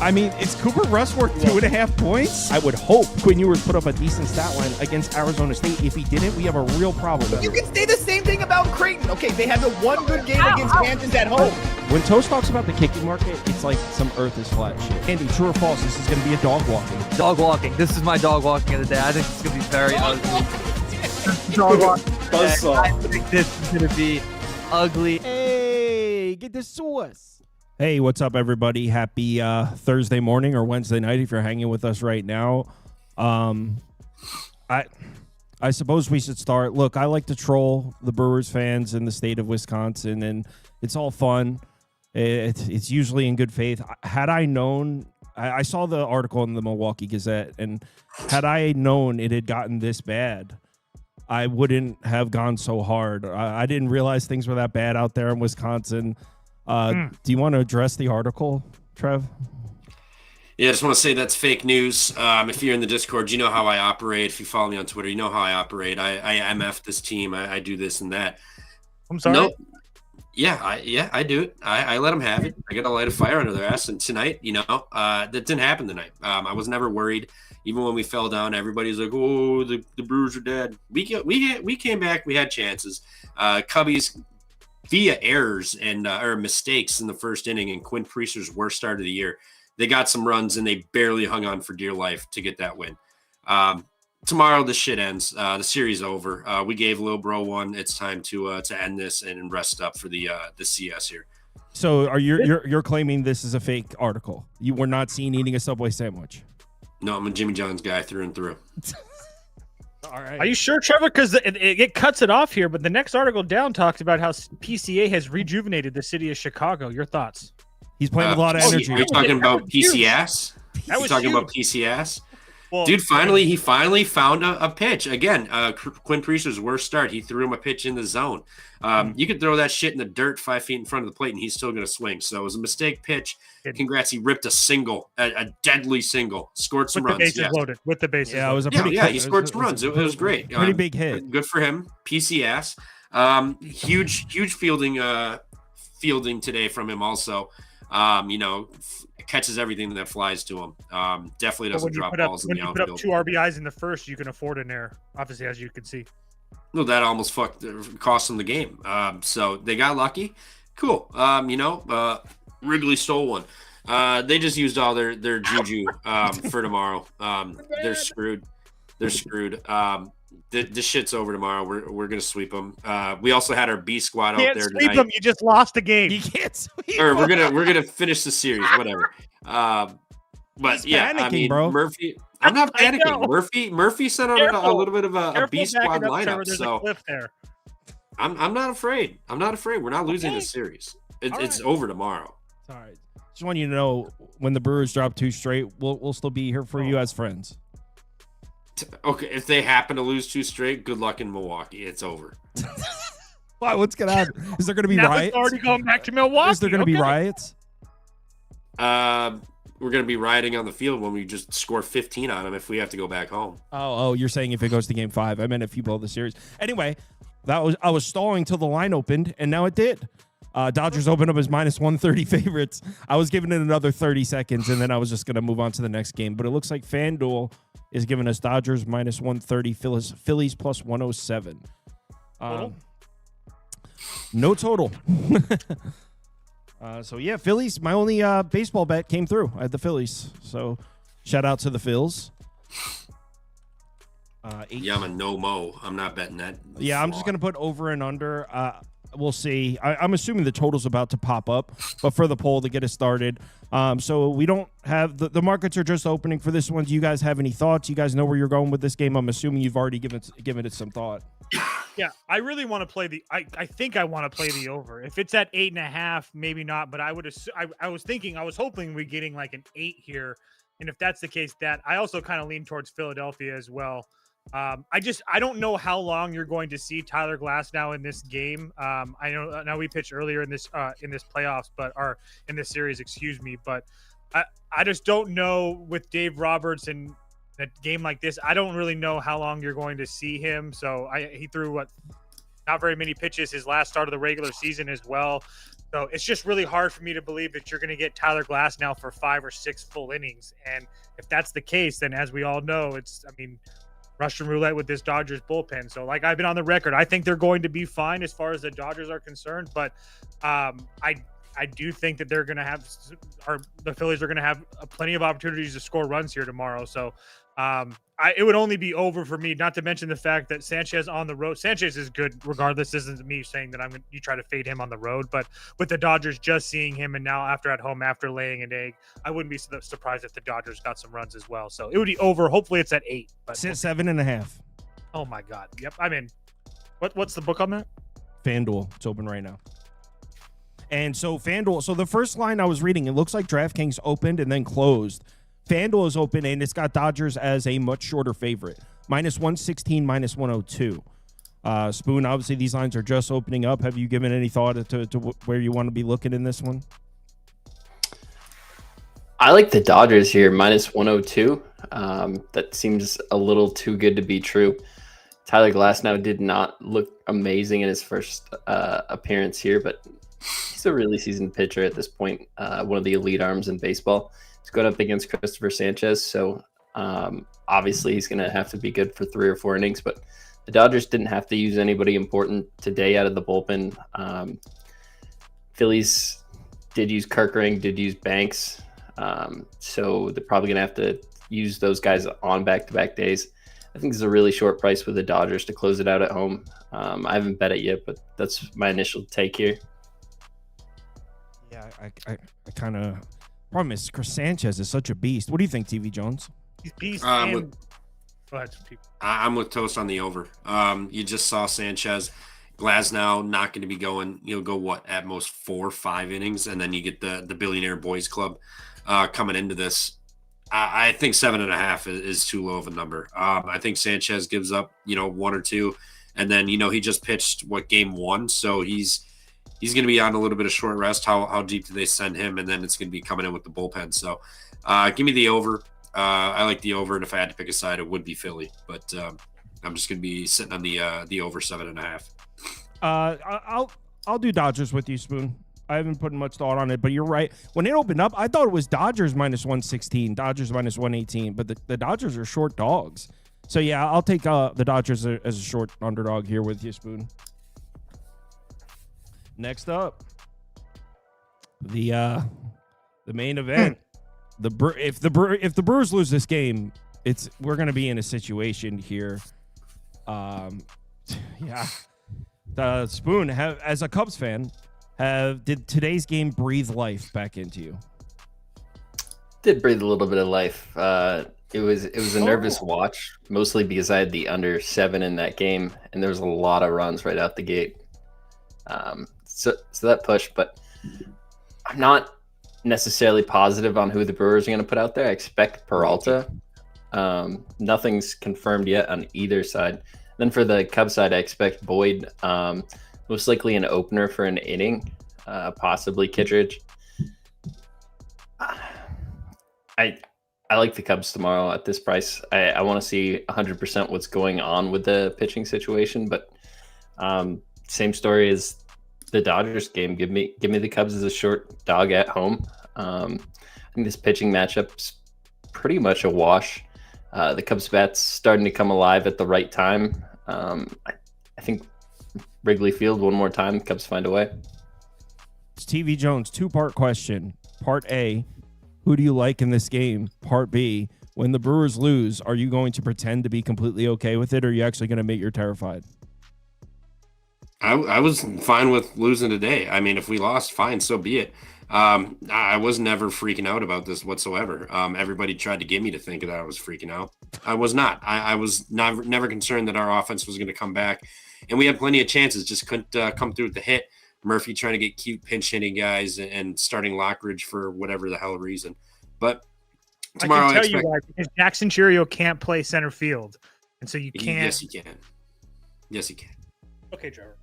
I mean, is Cooper Rush worth 2.5 points? I would hope Quinn Ewers put up a decent stat line against Arizona State. If he didn't, we have a real problem. You can say the same thing about Creighton. Okay, they had the one good game against Kansas at home. When Toast talks about the kicking market, it's like some earth is flat shit. Andy, true or false, this is going to be a dog walking. Dog walking. This is my dog walking of the day. I think it's going to be very ugly. Dog walking. I think this is going to be ugly. Hey, get the sauce. Hey, what's up, everybody? Happy Thursday morning or Wednesday night if you're hanging with us right now. I suppose we should start. Look, I like to troll the Brewers fans in the state of Wisconsin, and it's all fun. It's usually in good faith. Had I known, I saw the article in the Milwaukee Gazette, and had I known it had gotten this bad, I wouldn't have gone so hard. I didn't realize things were that bad out there in Wisconsin. Do you want to address the article, Trev? Yeah, I just want to say that's fake news. If you're in the Discord, you know how I operate. If you follow me on Twitter, you know how I operate. I MF this team. I do this and that. I'm sorry. Nope. Yeah, I do it. I let them have it. I got to light a fire under their ass. And tonight, that didn't happen tonight. I was never worried. Even when we fell down, everybody's like, "Oh, the Brewers are dead." We came back. We had chances. Cubbies via errors and or mistakes in the first inning and Quinn Priester's worst start of the year. They got some runs and they barely hung on for dear life to get that win. Tomorrow the shit ends. The series over. We gave Lil Bro one. It's time to end this and rest up for the CS here. So are you're claiming this is a fake article? You were not seen eating a Subway sandwich? No, I'm a Jimmy John's guy through and through. All right. Are you sure, Trevor? Because it cuts it off here, but the next article down talks about how PCA has rejuvenated the city of Chicago. Your thoughts? He's playing with a lot of energy. Are you talking about PCS? You're talking about PCS? Well, dude, he finally found a pitch. Again, Quinn Priester's worst start. He threw him a pitch in the zone. You could throw that shit in the dirt 5 feet in front of the plate, and he's still going to swing. So it was a mistake pitch. Congrats. He ripped a single, a deadly single. Scored some runs. With the bases loaded. With the bases loaded. It was a pretty he scored some runs. It was great. Pretty big hit. Good for him. PCS. Huge fielding today from him also. Catches everything that flies to him. Definitely doesn't drop balls in the outfield. When you put up 2 RBIs in the first, you can afford an error, obviously, as you can see. Well, that almost cost them the game. So they got lucky. Cool. Wrigley stole one. They just used all their juju for tomorrow. They're screwed. The shit's over tomorrow. We're gonna sweep them. We also had our B squad out there tonight. Sweep them. You just lost the game. You can't sweep. Or we're gonna finish the series, whatever. But He's yeah, panicking, I mean, bro. Murphy. I'm not panicking. Murphy sent out a little bit of a B squad lineup. So I'm not afraid. We're not losing this series. It's over tomorrow. All right. Just want you to know when the Brewers drop 2 straight, we'll still be here for you as friends. Okay, if they happen to lose 2 straight, good luck in Milwaukee. It's over. Why? What's gonna happen? Is there gonna be riots? Already going back to Milwaukee. Is there gonna be riots? We're gonna be rioting on the field when we just score 15 on them if we have to go back home. Oh, you're saying if it goes to Game 5? I meant if you blow the series. Anyway, I was stalling till the line opened, and now it did. Dodgers opened up as -130 favorites. I was giving it another 30 seconds, and then I was just going to move on to the next game. But it looks like FanDuel is giving us Dodgers -130, Phillies +107. No total. So, yeah, Phillies. My only baseball bet came through. I had the Phillies. So, shout out to the Phils. Yeah, I'm a no-mo. I'm not betting that. Yeah, I'm just going to put over and under. We'll see. I'm assuming the total's about to pop up, but for the poll to get us started. So we don't have the markets are just opening for this one. Do you guys have any thoughts? You guys know where you're going with this game? I'm assuming you've already given it some thought. Yeah, I really want to play I think I want to play the over. If it's at 8.5, maybe not, but I was hoping we're getting like an 8 here. And if that's the case, that I also kind of lean towards Philadelphia as well. I don't know how long you're going to see Tyler Glasnow in this game. I know now we pitched earlier in this playoffs, or in this series, excuse me. But I just don't know with Dave Roberts and a game like this. I don't really know how long you're going to see him. So he threw not very many pitches his last start of the regular season as well. So it's just really hard for me to believe that you're going to get Tyler Glass now for 5 or 6 full innings. And if that's the case, then as we all know, Russian roulette with this Dodgers bullpen. So like I've been on the record, I think they're going to be fine as far as the Dodgers are concerned. But I do think that they're going to have, or the Phillies are going to have plenty of opportunities to score runs here tomorrow. So it would only be over for me, not to mention the fact that Sanchez on the road. Sanchez is good regardless. This isn't me saying that you try to fade him on the road, but with the Dodgers just seeing him and now after at home, after laying an egg, I wouldn't be surprised if the Dodgers got some runs as well. So it would be over. Hopefully it's at 8. But 7.5. Oh my God. Yep. I'm in. What's the book on that? FanDuel. It's open right now. And so FanDuel, so the first line I was reading, it looks like DraftKings opened and then closed. FanDuel is open, and it's got Dodgers as a much shorter favorite. -116, -102. Spoon, obviously these lines are just opening up. Have you given any thought to where you want to be looking in this one? I like the Dodgers here, -102. That seems a little too good to be true. Tyler Glasnow did not look amazing in his first appearance here, but he's a really seasoned pitcher at this point, one of the elite arms in baseball. He's going up against Christopher Sanchez, so obviously he's going to have to be good for 3 or 4 innings, but the Dodgers didn't have to use anybody important today out of the bullpen. Phillies did use Kerkering, did use Banks, so they're probably going to have to use those guys on back-to-back days. I think it's a really short price with the Dodgers to close it out at home. I haven't bet it yet, but that's my initial take here. Yeah, I kind of... Problem is, Chris Sanchez is such a beast. What do you think, TV Jones? He's beast. Go ahead. I'm with Toast on the over. You just saw Sanchez. Glasnow not going to be going. He'll go what at most 4 or 5 innings, and then you get the Billionaire Boys Club coming into this. I think 7.5 is too low of a number. I think Sanchez gives up 1 or 2, and then he just pitched game 1, so he's going to be on a little bit of short rest. How deep do they send him? And then it's going to be coming in with the bullpen. So give me the over. I like the over, and if I had to pick a side, it would be Philly. But I'm just going to be sitting on the over 7.5. I'll do Dodgers with you, Spoon. I haven't put much thought on it, but you're right. When it opened up, I thought it was Dodgers -116, Dodgers -118, but the Dodgers are short dogs. So, yeah, I'll take the Dodgers as a short underdog here with you, Spoon. Next up, the main event. If the Brewers lose this game, we're going to be in a situation here. Yeah. Spoon, as a Cubs fan, did today's game breathe life back into you? Did breathe a little bit of life. It was a nervous watch, mostly because I had the under 7 in that game, and there was a lot of runs right out the gate. So that pushed, but I'm not necessarily positive on who the Brewers are going to put out there. I expect Peralta. Nothing's confirmed yet on either side. Then for the Cubs side, I expect Boyd, most likely an opener for an inning, possibly Kittredge. I like the Cubs tomorrow at this price. I want to see 100% what's going on with the pitching situation, but same story as the Dodgers game. Give me the Cubs as a short dog at home. I think this pitching matchup's pretty much a wash. The Cubs bats starting to come alive at the right time. I think Wrigley Field one more time, the Cubs find a way. It's TV Jones, 2-part question. Part A, who do you like in this game? Part B, when the Brewers lose, are you going to pretend to be completely okay with it, or are you actually going to admit you're terrified? I was fine with losing today. I mean, if we lost, fine, so be it. I was never freaking out about this whatsoever. Everybody tried to get me to think that I was freaking out. I was not. I was never concerned that our offense was going to come back. And we had plenty of chances, just couldn't come through with the hit. Murphy trying to get cute pinch hitting guys and starting Lockridge for whatever the hell reason. But tomorrow I can tell you why, because Jackson Churio can't play center field. And so you can't. Yes, he can. Yes, he can. Okay, Trevor.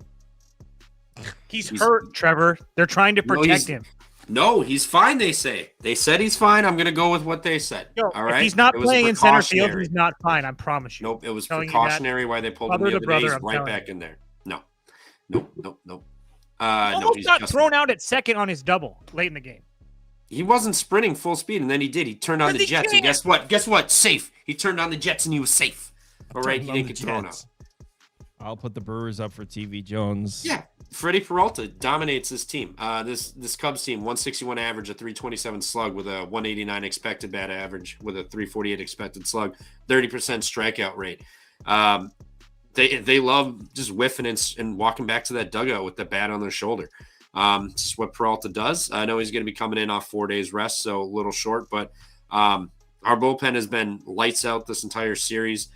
He's hurt, Trevor. They're trying to protect him. No, he's fine, they say. They said he's fine. I'm going to go with what they said. Yo, all right? If he's not playing in center field, he's not fine. I promise you. Nope, it was precautionary why they pulled him the other day. He's right back in there. No. He No, almost he's got just thrown out at second on his double late in the game. He wasn't sprinting full speed, and then he did. He turned on the Jets, and guess what? Guess what? Safe. He turned on the Jets, and he was safe. All right, he didn't get thrown out. I'll put the Brewers up for TV Jones. Yeah, Freddie Peralta dominates this team. This Cubs team, 161 average, a 327 slug with a 189 expected bat average with a 348 expected slug, 30% strikeout rate. They love just whiffing and walking back to that dugout with the bat on their shoulder. It's what Peralta does. I know he's going to be coming in off 4 days rest, so a little short, but our bullpen has been lights out this entire series.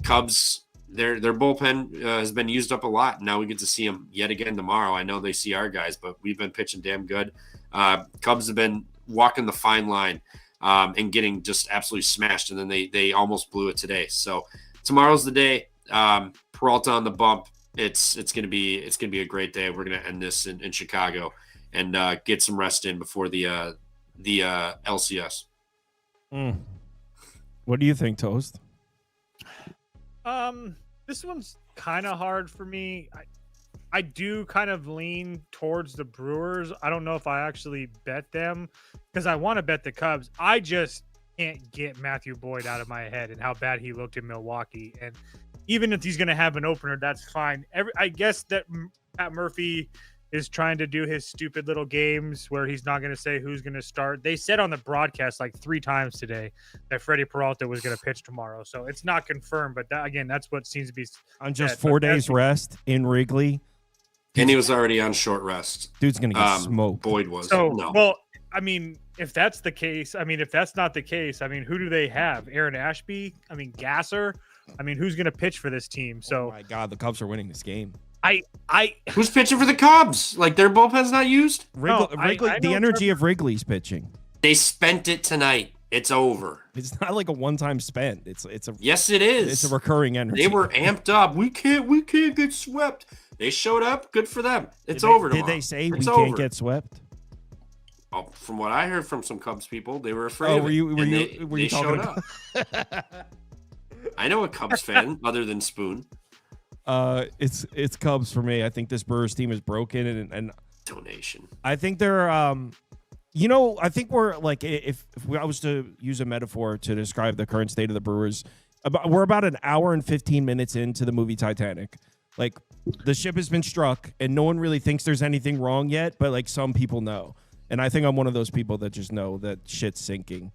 Cubs, their bullpen has been used up a lot. Now we get to see them yet again tomorrow. I know they see our guys, but we've been pitching damn good. Cubs have been walking the fine line and getting just absolutely smashed, and then they almost blew it today. So tomorrow's the day. Peralta on the bump. It's gonna be a great day. We're gonna end this in Chicago and get some rest in before the LCS. What do you think, Toast? This one's kind of hard for me. I do kind of lean towards the Brewers. I don't know if I actually bet them because I want to bet the Cubs. I just can't get Matthew Boyd out of my head and how bad he looked in Milwaukee. And even if he's going to have an opener, that's fine. I guess that Pat Murphy is trying to do his stupid little games where he's not going to say who's going to start. They said on the broadcast like 3 times today that Freddie Peralta was going to pitch tomorrow. So it's not confirmed, but that's what seems to be on just 4 days rest in Wrigley. And he was already on short rest. Dude's going to get smoked. Boyd was. So, no. Well, I mean, if that's the case, if that's not the case, who do they have? Aaron Ashby? Gasser? Who's going to pitch for this team? So, oh my God, the Cubs are winning this game. Who's pitching for the Cubs? Like their bullpen's not used? Wrigley, the energy of Wrigley's pitching. They spent it tonight. It's over. It's not like a one-time spent. Yes, it is. It's a recurring energy. They were amped up. We can't get swept. They showed up. Good for them. It's over tomorrow. Did they say we it's can't over. get swept? Oh, from what I heard from some Cubs people, they were afraid. Oh, were you they talking showed up? I know a Cubs fan other than Spoon. It's Cubs for me. I think this Brewers team is broken and donation. I think they're I think we're like if I was to use a metaphor to describe the current state of the Brewers, we're about an hour and 15 minutes into the movie Titanic. Like the ship has been struck and no one really thinks there's anything wrong yet, but like some people know. And I think I'm one of those people that just know that shit's sinking.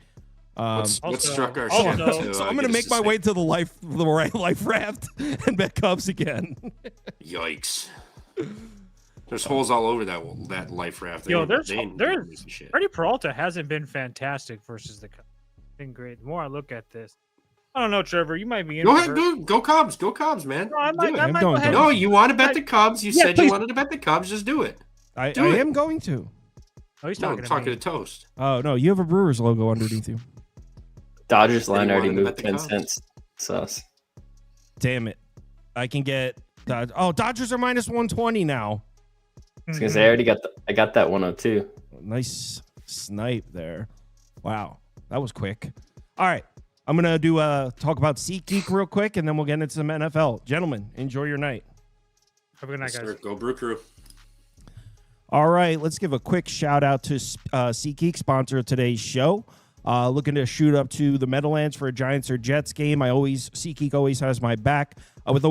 What struck our ship? So I'm going to make my way to the life raft and bet Cubs again. Yikes. There's holes all over that life raft. There's Freddie Peralta hasn't been fantastic versus the Cubs. Been great. The more I look at this, I don't know, Trevor. You might be in. Go ahead, go Cubs. Go Cubs, man. No, I might go ahead. No, you want to bet the Cubs. You said you wanted to bet the Cubs. Just do it. I am going to. Oh, he's talking to Toast. Oh, no. You have a Brewers logo underneath you. Dodgers line already moved 10 cents. Sus. Damn it. I can get... Dodgers are minus 120 now. I was going to say, I got that 102. Nice snipe there. Wow. That was quick. All right. I'm going to do talk about SeatGeek real quick, and then we'll get into some NFL. Gentlemen, enjoy your night. Have a good night, guys. Go Brew Crew. All right. Let's give a quick shout out to SeatGeek, sponsor of today's show. Looking to shoot up to the Meadowlands for a Giants or Jets game. SeatGeek always has my back. With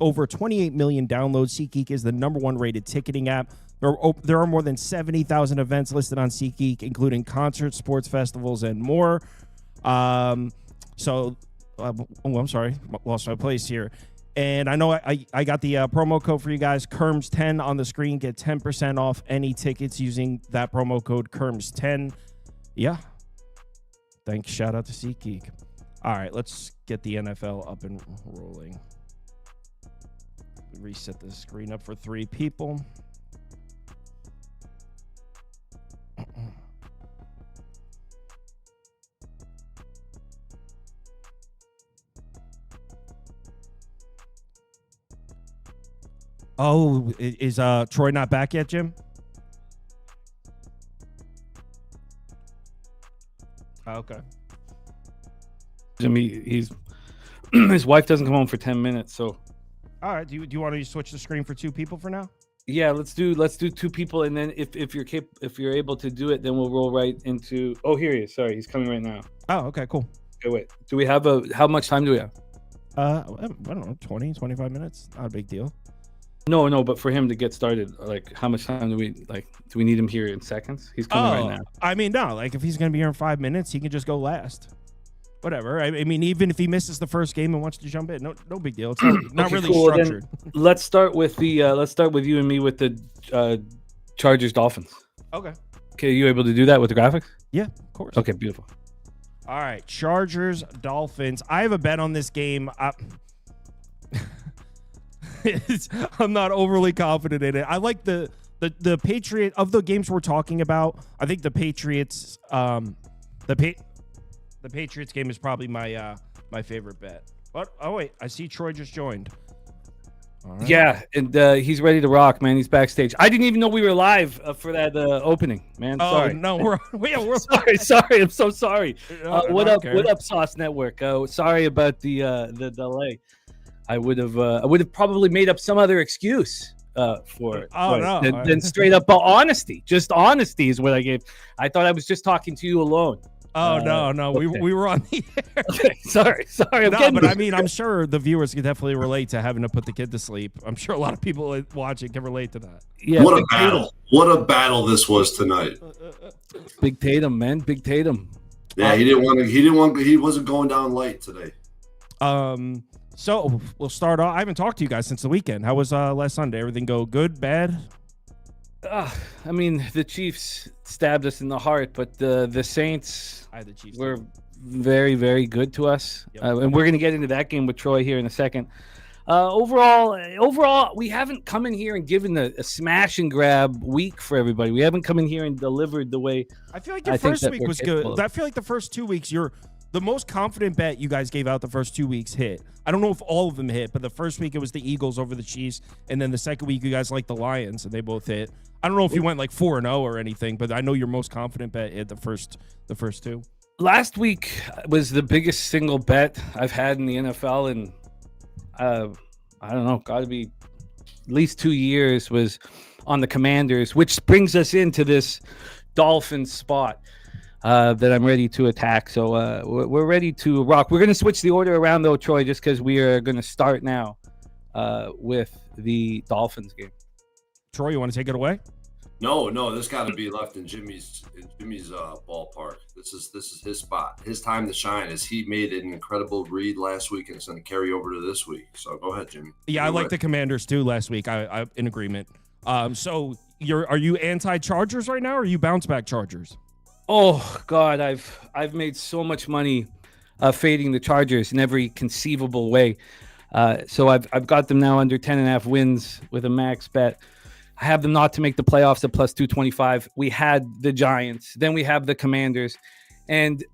over 28 million downloads, SeatGeek is the #1 rated ticketing app. There are more than 70,000 events listed on SeatGeek, including concerts, sports festivals, and more. I'm sorry, lost my place here. And I know I got the promo code for you guys, Kirms10 on the screen. Get 10% off any tickets using that promo code Kirms10. Yeah. Thanks. Shout out to SeatGeek. All right, let's get the NFL up and rolling. Reset the screen up for 3 people. Oh, is Troy not back yet, Jim? Okay. He's his wife doesn't come home for 10 minutes, so. All right. Do you want to switch the screen for 2 people for now? Yeah, let's do 2 people, and then if you're able to do it, then we'll roll right into. Oh, here he is. Sorry, he's coming right now. Oh, okay, cool. Okay, wait. Do we have how much time do we have? I don't know, 20, 25 minutes. Not a big deal. No, but for him to get started, like, how much time do we need him here in seconds? He's coming right now. I mean, no, like if he's gonna be here in 5 minutes, he can just go last. Whatever. I mean, even if he misses the first game and wants to jump in, no big deal. It's not Okay, really cool. structured. Then let's start with you and me with the Chargers Dolphins. Okay. Okay, you able to do that with the graphics? Yeah, of course. Okay, beautiful. All right, Chargers Dolphins. I have a bet on this game. I'm not overly confident in it. I like the Patriot of the games we're talking about. I think the Patriots, the Patriots game is probably my my favorite bet. But oh wait, I see Troy just joined. All right. Yeah, and he's ready to rock, man. He's backstage. I didn't even know we were live for that opening, man. Oh Sorry. no, we're sorry. I'm so sorry. What up? Okay. What up, Sauce Network? Sorry about the delay. I would have probably made up some other excuse for it. Oh, no. Then straight up honesty. Just honesty is what I gave. I thought I was just talking to you alone. Oh no, okay. we were on the air. Okay, sorry. No, but I mean, I'm sure the viewers can definitely relate to having to put the kid to sleep. I'm sure a lot of people watching can relate to that. Yeah. What a battle! What a battle this was tonight. Big Tatum, man. Big Tatum. Yeah, he wasn't going down light today. So we'll start off. I haven't talked to you guys since the weekend. How was last Sunday? Everything go good, bad? I mean, the Chiefs stabbed us in the heart, but the Saints were very, very good to us. Yep. And we're going to get into that game with Troy here in a second. Overall, we haven't come in here and given a smash and grab week for everybody. We haven't come in here and delivered the way. I feel like the first week was good. I feel like the first 2 weeks, the most confident bet you guys gave out the first 2 weeks hit. I don't know if all of them hit, but the first week it was the Eagles over the Chiefs, and then the second week you guys liked the Lions, and they both hit. I don't know if you went like 4-0 or anything, but I know your most confident bet hit the first two. Last week was the biggest single bet I've had in the NFL, and I don't know, got to be at least 2 years, was on the Commanders, which brings us into this Dolphins spot that I'm ready to attack. So we're ready to rock. We're going to switch the order around, though, Troy, just because we are going to start now with the Dolphins game. Troy, you want to take it away? No, this got to be left in Jimmy's ballpark. This is his spot, his time to shine. As he made an incredible read last week, and it's going to carry over to this week. So go ahead, Jimmy. Yeah, I like the Commanders too last week. I in agreement. So are you anti-Chargers right now, or are you bounce back Chargers? Oh God, I've made so much money fading the Chargers in every conceivable way. So I've got them now under 10.5 wins with a max bet. I have them not to make the playoffs at plus 225. We had the Giants, then we have the Commanders, and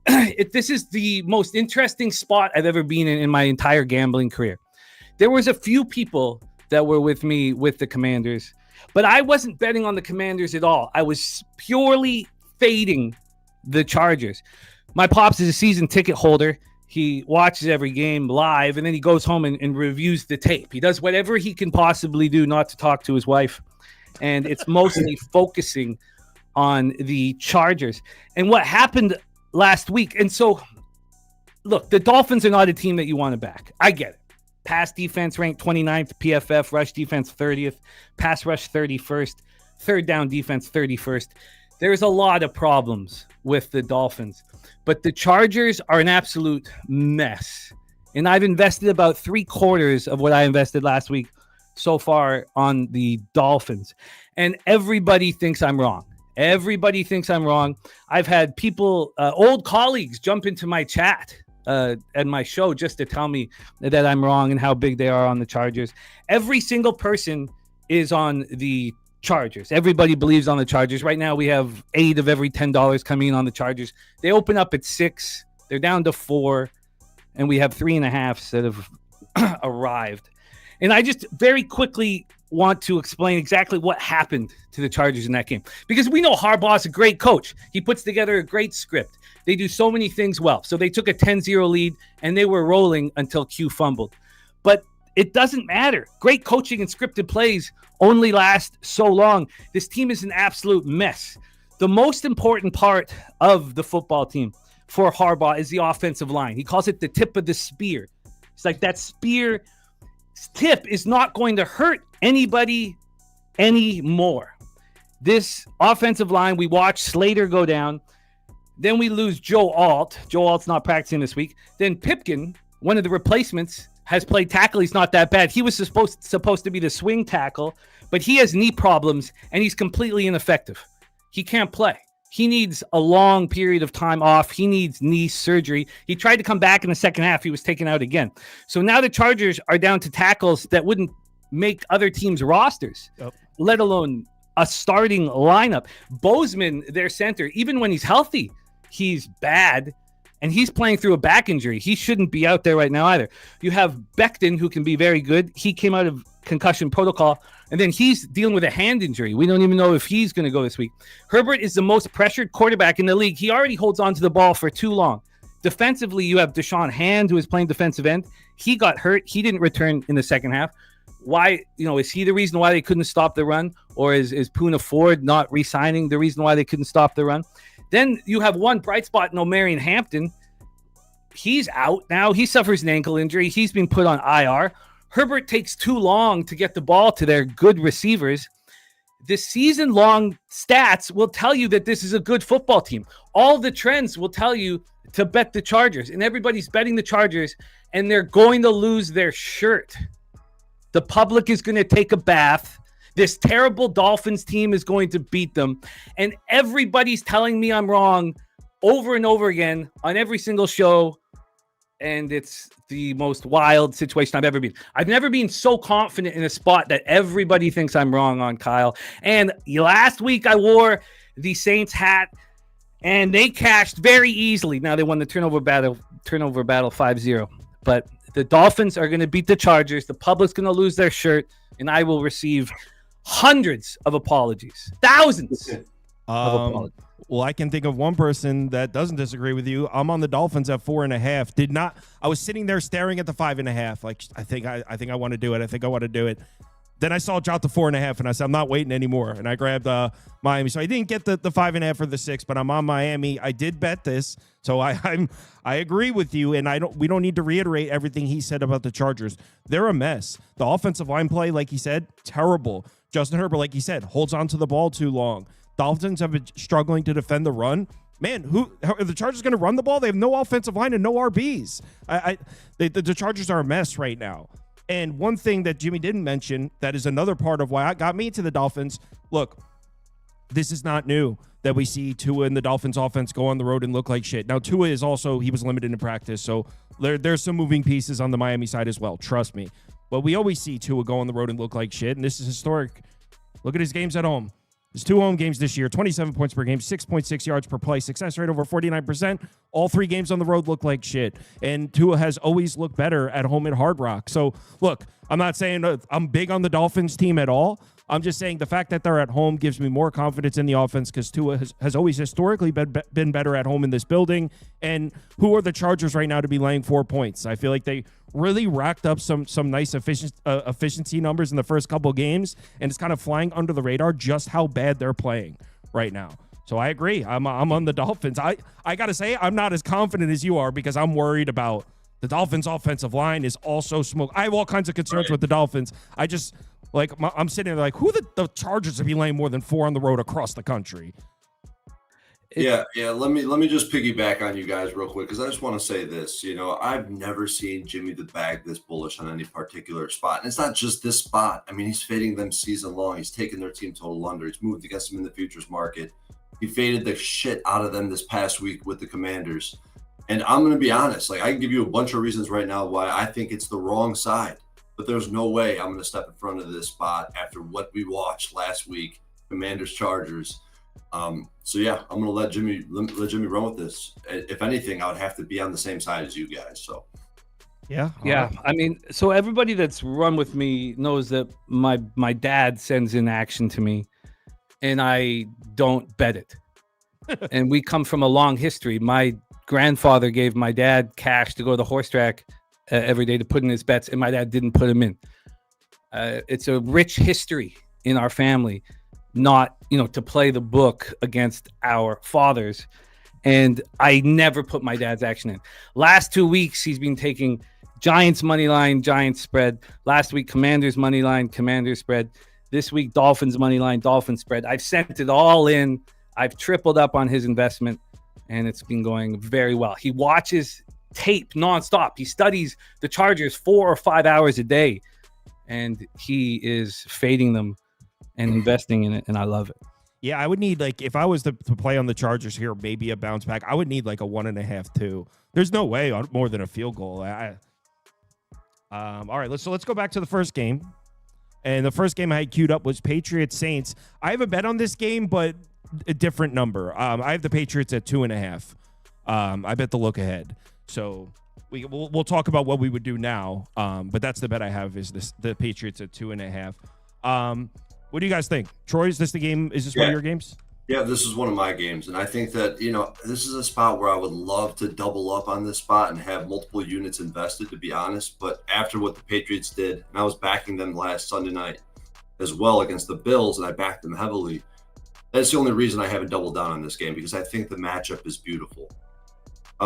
this is the most interesting spot I've ever been in my entire gambling career. There was a few people that were with me with the Commanders, but I wasn't betting on the Commanders at all. I was purely fading the Chargers. My pops is a season ticket holder. He watches every game live, and then he goes home and reviews the tape. He does whatever he can possibly do not to talk to his wife, and it's mostly focusing on the Chargers. And what happened last week, and so, look, the Dolphins are not a team that you want to back. I get it. Pass defense ranked 29th, PFF, rush defense 30th, pass rush 31st, third down defense 31st. There's a lot of problems with the Dolphins, but the Chargers are an absolute mess. And I've invested about 3/4 of what I invested last week so far on the Dolphins. And everybody thinks I'm wrong. Everybody thinks I'm wrong. I've had people, old colleagues, jump into my chat at my show just to tell me that I'm wrong and how big they are on the Chargers. Every single person is on the Chargers. Everybody believes on the Chargers. Right now we have 8 of every $10 coming in on the Chargers. They open up at 6. They're down to 4. And we have 3.5 that have arrived. And I just very quickly want to explain exactly what happened to the Chargers in that game. Because we know Harbaugh's a great coach. He puts together a great script. They do so many things well. So they took a 10-0 lead, and they were rolling until Q fumbled. But It doesn't matter. Great coaching and scripted plays only last so long. This team is an absolute mess. The most important part of the football team for Harbaugh is the offensive line. He calls it the tip of the spear. It's like that spear tip is not going to hurt anybody anymore. This offensive line, we watched Slater go down. Then we lose Joe Alt. Joe Alt's not practicing this week. Then Pipkin, one of the replacements, has played tackle. He's not that bad. He was supposed to be the swing tackle, but he has knee problems, and he's completely ineffective. He can't play. He needs a long period of time off. He needs knee surgery. He tried to come back in the second half. He was taken out again. So now the Chargers are down to tackles that wouldn't make other teams' rosters, let alone a starting lineup. Bozeman, their center, even when he's healthy, he's bad. And he's playing through a back injury. He shouldn't be out there right now either. You have Becton, who can be very good. He came out of concussion protocol, and then he's dealing with a hand injury. We don't even know if he's going to go this week. Herbert is the most pressured quarterback in the league. He already holds on to the ball for too long. Defensively, you have Deshaun Hand, who is playing defensive end. He got hurt. He didn't return in the second half. Why, is he the reason why they couldn't stop the run? Or is Poona Ford not re-signing the reason why they couldn't stop the run? Then you have one bright spot in O'Marion Hampton. He's out now. He suffers an ankle injury. He's been put on IR. Herbert takes too long to get the ball to their good receivers. The season-long stats will tell you that this is a good football team. All the trends will tell you to bet the Chargers, and everybody's betting the Chargers, and they're going to lose their shirt. The public is going to take a bath. This terrible Dolphins team is going to beat them. And everybody's telling me I'm wrong over and over again on every single show. And it's the most wild situation I've ever been. I've never been so confident in a spot that everybody thinks I'm wrong on, Kyle. And last week I wore the Saints hat and they cashed very easily. Now they won the turnover battle 5-0. But the Dolphins are going to beat the Chargers. The public's going to lose their shirt, and I will receive hundreds of apologies, thousands of apologies. Well, I can think of one person that doesn't disagree with you. I'm on the Dolphins at 4.5. I was sitting there staring at the 5.5. Like, I think I want to do it. I think I want to do it. Then I saw it drop to 4.5, and I said, I'm not waiting anymore. And I grabbed Miami. So I didn't get the 5.5 or the 6, but I'm on Miami. I did bet this, so I agree with you. And we don't need to reiterate everything he said about the Chargers. They're a mess. The offensive line play, like he said, terrible. Justin Herbert, like he said, holds on to the ball too long. Dolphins have been struggling to defend the run. Man, are the Chargers going to run the ball? They have no offensive line and no RBs. The Chargers are a mess right now. And one thing that Jimmy didn't mention that is another part of why got me to the Dolphins. Look, this is not new that we see Tua and the Dolphins offense go on the road and look like shit. Now, Tua is also, he was limited in practice, so there's some moving pieces on the Miami side as well. Trust me. But we always see Tua go on the road and look like shit, and this is historic. Look at his games at home. His 2 home games this year, 27 points per game, 6.6 yards per play, success rate over 49%. All 3 games on the road look like shit. And Tua has always looked better at home at Hard Rock. So, look, I'm not saying I'm big on the Dolphins team at all. I'm just saying the fact that they're at home gives me more confidence in the offense because Tua has always historically been better at home in this building. And who are the Chargers right now to be laying 4 points? I feel like they really racked up some nice efficiency numbers in the first couple games, and it's kind of flying under the radar just how bad they're playing right now. So I agree. I'm on the Dolphins. I got to say, I'm not as confident as you are because I'm worried about the Dolphins' offensive line is also smoke. I have all kinds of concerns with the Dolphins. I'm sitting there like, who the Chargers to be laying more than 4 on the road across the country? Yeah. Let me just piggyback on you guys real quick because I just want to say this. I've never seen Jimmy the Bag this bullish on any particular spot, and it's not just this spot. I mean, he's fading them season long. He's taken their team total under. He's moved against them in the futures market. He faded the shit out of them this past week with the Commanders. And I'm going to be honest. I can give you a bunch of reasons right now why I think it's the wrong side, but there's no way I'm going to step in front of this spot after what we watched last week, Commanders Chargers. So yeah, I'm gonna let Jimmy run with this. If anything, I would have to be on the same side as you guys. So yeah. I mean, so everybody that's run with me knows that my dad sends in action to me, and I don't bet it. And we come from a long history. My grandfather gave my dad cash to go to the horse track every day to put in his bets, and my dad didn't put him in. It's a rich history in our family, not, to play the book against our fathers. And I never put my dad's action in. Last 2 weeks, he's been taking Giants money line, Giants spread. Last week, Commanders money line, Commanders spread. This week, Dolphins money line, Dolphins spread. I've sent it all in. I've tripled up on his investment, and it's been going very well. He watches tape nonstop. He studies the Chargers 4 or 5 hours a day, and he is fading them and investing in it, and I love it. Yeah, I would need, if I was to play on the Chargers here, maybe a bounce back, I would need a 1.5, 2. There's no way on more than a field goal. All right, let's go back to the first game. And the first game I had queued up was Patriots-Saints. I have a bet on this game, but a different number. I have the Patriots at 2.5. I bet the look ahead. So we'll talk about what we would do now. But that's the bet I have, is the Patriots at 2.5. What do you guys think? Troy, is this the game? Is this one of your games? Yeah, this is one of my games. And I think that, this is a spot where I would love to double up on this spot and have multiple units invested, to be honest. But after what the Patriots did, and I was backing them last Sunday night as well against the Bills, and I backed them heavily, that's the only reason I haven't doubled down on this game, because I think the matchup is beautiful.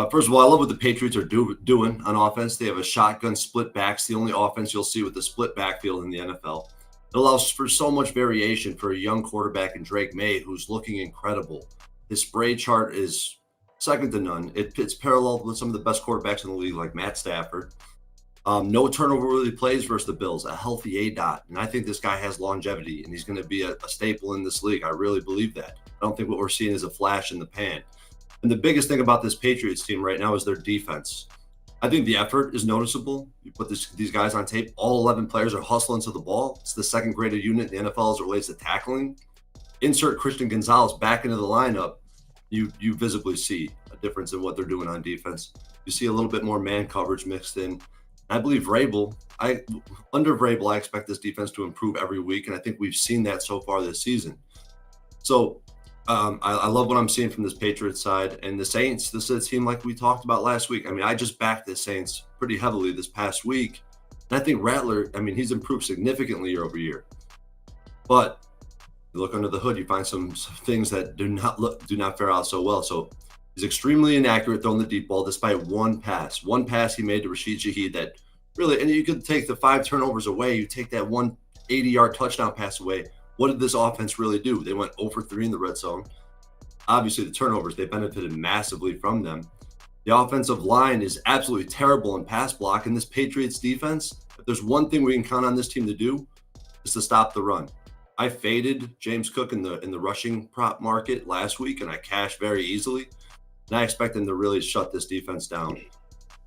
First of all, I love what the Patriots are doing on offense. They have a shotgun split backs, the only offense you'll see with the split backfield in the NFL. It allows for so much variation for a young quarterback in Drake May, who's looking incredible. His spray chart is second to none. It's paralleled with some of the best quarterbacks in the league, like Matt Stafford. No turnover really plays versus the Bills, a healthy A-dot. And I think this guy has longevity, and he's going to be a staple in this league. I really believe that. I don't think what we're seeing is a flash in the pan. And the biggest thing about this Patriots team right now is their defense. I think the effort is noticeable. You put these guys on tape, all 11 players are hustling to the ball. It's the second graded unit in the NFL as it relates to tackling. Insert Christian Gonzalez back into the lineup, you visibly see a difference in what they're doing on defense. You see a little bit more man coverage mixed in. I believe under Vrabel, I expect this defense to improve every week, and I think we've seen that so far this season. So I love what I'm seeing from this Patriots side. And the Saints, this is a team like we talked about last week. I mean, I just backed the Saints pretty heavily this past week. And I think Rattler, he's improved significantly year over year. But you look under the hood, you find some things that do not fare out so well. So he's extremely inaccurate throwing the deep ball, despite one pass he made to Rashid Shaheed that really, and you could take the 5 turnovers away. You take that 180-yard touchdown pass away. What did this offense really do? They went 0 for 3 in the red zone. Obviously, the turnovers, they benefited massively from them. The offensive line is absolutely terrible in pass block, and this Patriots defense, if there's one thing we can count on this team to do, is to stop the run. I faded James Cook in the rushing prop market last week, and I cashed very easily. And I expect them to really shut this defense down.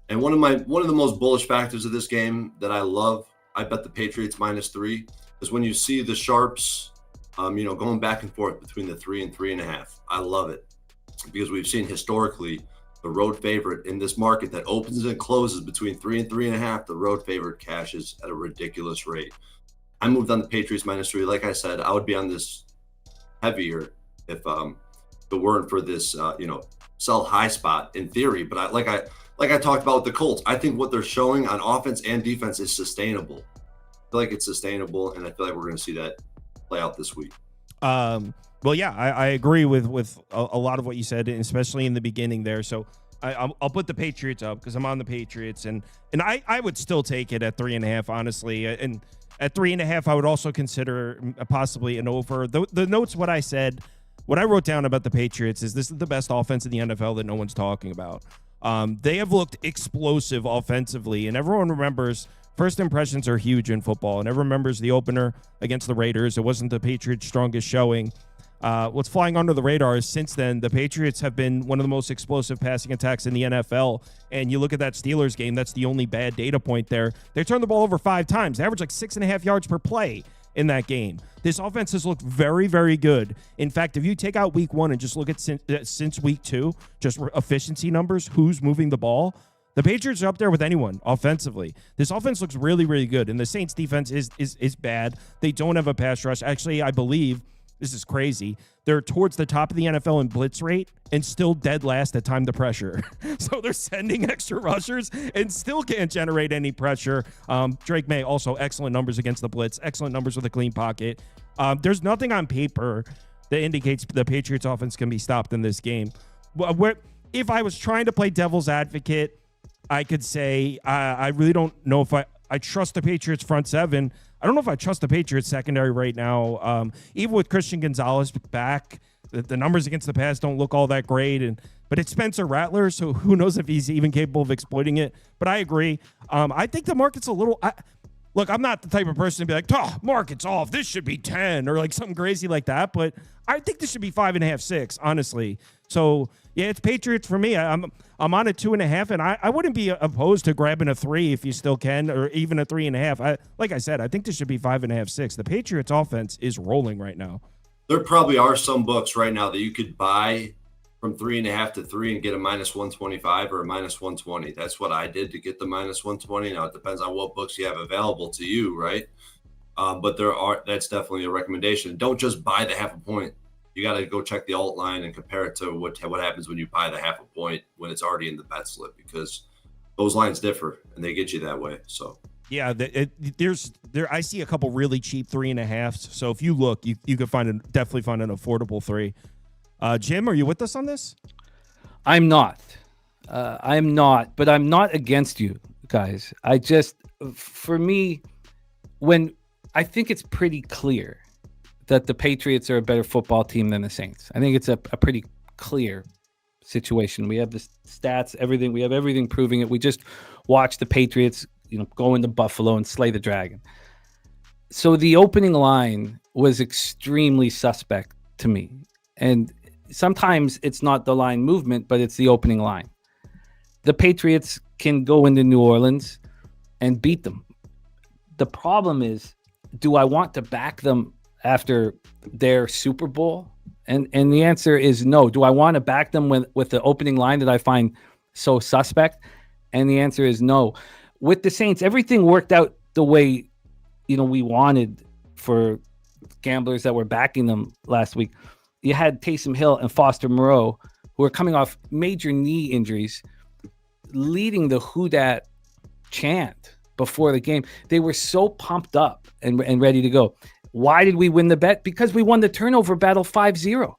And one of the most bullish factors of this game that I love, I bet the Patriots -3, is when you see the sharps, going back and forth between the 3 and 3.5. I love it, because we've seen historically the road favorite in this market that opens and closes between 3 and 3.5. The road favorite cashes at a ridiculous rate. I moved on the Patriots -3. Like I said, I would be on this heavier if it weren't for this, sell high spot in theory. But like I talked about with the Colts, I think what they're showing on offense and defense is sustainable. I feel like it's sustainable, and I feel like we're going to see that play out this week. Well, yeah, I agree with a lot of what you said, and especially in the beginning there. So I'll put the Patriots up because I'm on the Patriots, and I would still take it at 3.5, honestly. And at 3.5, I would also consider possibly an over. The notes, what I wrote down about the Patriots is this is the best offense in the NFL that no one's talking about. They have looked explosive offensively, and everyone remembers first impressions are huge in football, and everyone remembers the opener against the Raiders. It wasn't the Patriots' strongest showing. What's flying under the radar is since then, the Patriots have been one of the most explosive passing attacks in the NFL. And you look at that Steelers game, that's the only bad data point there. They turned the ball over 5 times. They averaged like 6.5 yards per play in that game. This offense has looked very, very good. In fact, if you take out week 1 and just look at since week 2, just efficiency numbers, who's moving the ball, the Patriots are up there with anyone offensively. This offense looks really, really good. And the Saints defense is bad. They don't have a pass rush. Actually, I believe this is crazy. They're towards the top of the NFL in blitz rate and still dead last at time to pressure. So they're sending extra rushers and still can't generate any pressure. Drake May also excellent numbers against the blitz, excellent numbers with a clean pocket. There's nothing on paper that indicates the Patriots offense can be stopped in this game. If I was trying to play devil's advocate, I could say I really don't know if I trust the Patriots front seven. I don't know if I trust the Patriots secondary right now. Even with Christian Gonzalez back, the numbers against the pass don't look all that great. But it's Spencer Rattler, so who knows if he's even capable of exploiting it. But I agree. I think the market's a little look, I'm not the type of person to be like, market's off. This should be 10 or like something crazy like that. But I think this should be 5.5, 6, honestly. So, yeah, it's Patriots for me. I'm on a 2.5, and I wouldn't be opposed to grabbing a 3 if you still can, or even a 3.5. Like I said, I think this should be 5.5, 6. The Patriots offense is rolling right now. There probably are some books right now that you could buy from 3.5 to 3 and get a -125 or a -120. That's what I did to get the -120. Now it depends on what books you have available to you, right? But that's definitely a recommendation. Don't just buy the half a point. You got to go check the alt line and compare it to what happens when you buy the half a point when it's already in the bet slip, because those lines differ and they get you that way. So yeah, I see a couple really cheap 3.5s. So if you look, you could definitely find an affordable 3. Jim, are you with us on this? I'm not. I'm not, but I'm not against you guys. For me, when I think it's pretty clear that the Patriots are a better football team than the Saints. I think it's a pretty clear situation. We have the stats, everything. We have everything proving it. We just watched the Patriots, go into Buffalo and slay the dragon. So the opening line was extremely suspect to me. And sometimes it's not the line movement, but it's the opening line. The Patriots can go into New Orleans and beat them. The problem is, do I want to back them after their Super Bowl? And the answer is no. Do I want to back them with the opening line that I find so suspect? And the answer is no. With the Saints, everything worked out the way we wanted for gamblers that were backing them last week. You had Taysom Hill and Foster Moreau, who are coming off major knee injuries, leading the Who Dat chant before the game. They were so pumped up and ready to go. Why did we win the bet? Because we won the turnover battle 5-0.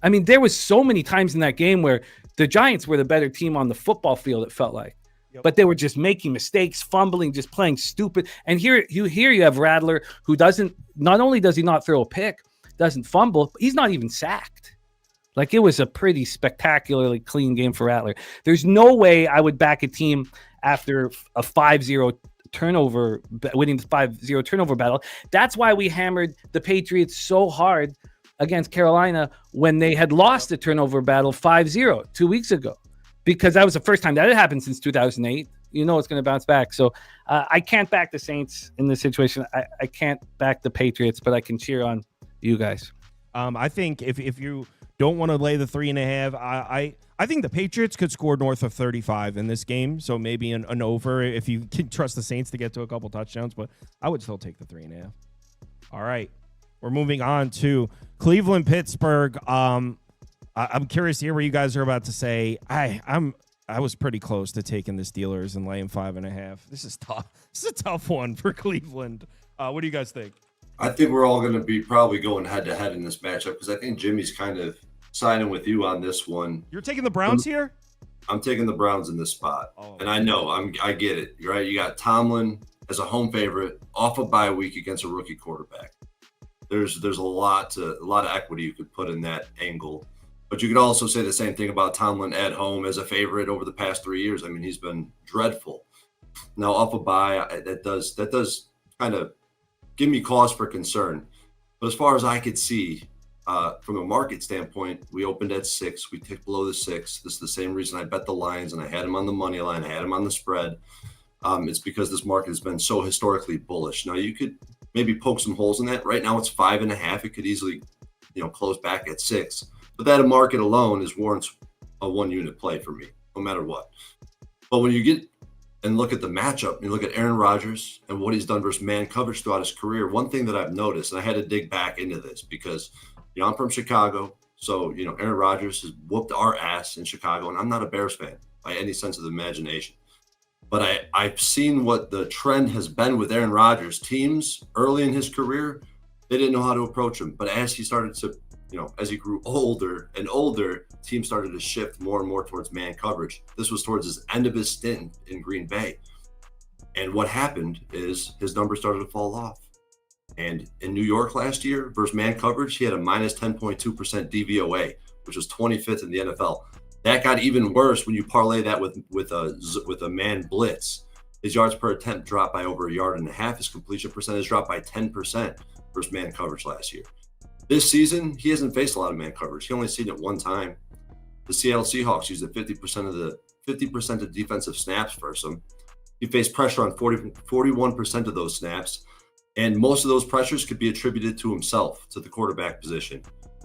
I mean, there was so many times in that game where the Giants were the better team on the football field, it felt like. Yep. But they were just making mistakes, fumbling, just playing stupid. And here you have Rattler, who not only does he not throw a pick, doesn't fumble, but he's not even sacked. Like, it was a pretty spectacularly clean game for Rattler. There's no way I would back a team after a 5-0 turnover, winning the 5-0 turnover battle. That's why we hammered the Patriots so hard against Carolina when they had lost the turnover battle 5-0 2 weeks ago, because that was the first time that had happened since 2008. It's going to bounce back. So I can't back the Saints in this situation. I can't back the Patriots, but I can cheer on you guys. I think if you don't want to lay the 3.5, I think the Patriots could score north of 35 in this game, so maybe an over if you can trust the Saints to get to a couple touchdowns, but I would still take the 3.5. All right, we're moving on to Cleveland-Pittsburgh. I'm curious to hear what you guys are about to say. I was pretty close to taking the Steelers and laying 5.5. This is tough. This is a tough one for Cleveland. What do you guys think? I think we're all going to be probably going head-to-head in this matchup, because I think Jimmy's kind of signing with you on this one. You're taking the Browns here? I'm taking the Browns in this spot. Oh, and I know, I get it. You're right. You got Tomlin as a home favorite off a bye week against a rookie quarterback. There's a lot of equity you could put in that angle. But you could also say the same thing about Tomlin at home as a favorite over the past 3 years. I mean, he's been dreadful. Now off a bye, that does kind of give me cause for concern. But as far as I could see, from a market standpoint, we opened at 6. We ticked below the 6. This is the same reason I bet the Lions, and I had them on the money line. I had them on the spread. It's because this market has been so historically bullish. Now, you could maybe poke some holes in that. Right now, it's 5.5. It could easily, close back at 6. But that market alone warrants a 1-unit play for me, no matter what. But when you get and look at the matchup, you look at Aaron Rodgers and what he's done versus man coverage throughout his career, one thing that I've noticed, and I had to dig back into this because, I'm from Chicago. So, Aaron Rodgers has whooped our ass in Chicago, and I'm not a Bears fan by any sense of the imagination. But I've seen what the trend has been with Aaron Rodgers. Teams early in his career, they didn't know how to approach him. But as he started to, as he grew older and older, teams started to shift more and more towards man coverage. This was towards his end of his stint in Green Bay. And what happened is his numbers started to fall off. And in New York last year versus man coverage, he had a minus 10.2% DVOA, which was 25th in the NFL. That got even worse when you parlay that with a man blitz. His yards per attempt dropped by over 1.5 yards. His completion percentage dropped by 10% versus man coverage last year. This season, he hasn't faced a lot of man coverage. He only seen it one time. The Seattle Seahawks used 50% of defensive snaps versus him. He faced pressure on 41% of those snaps, and most of those pressures could be attributed to himself, to the quarterback position.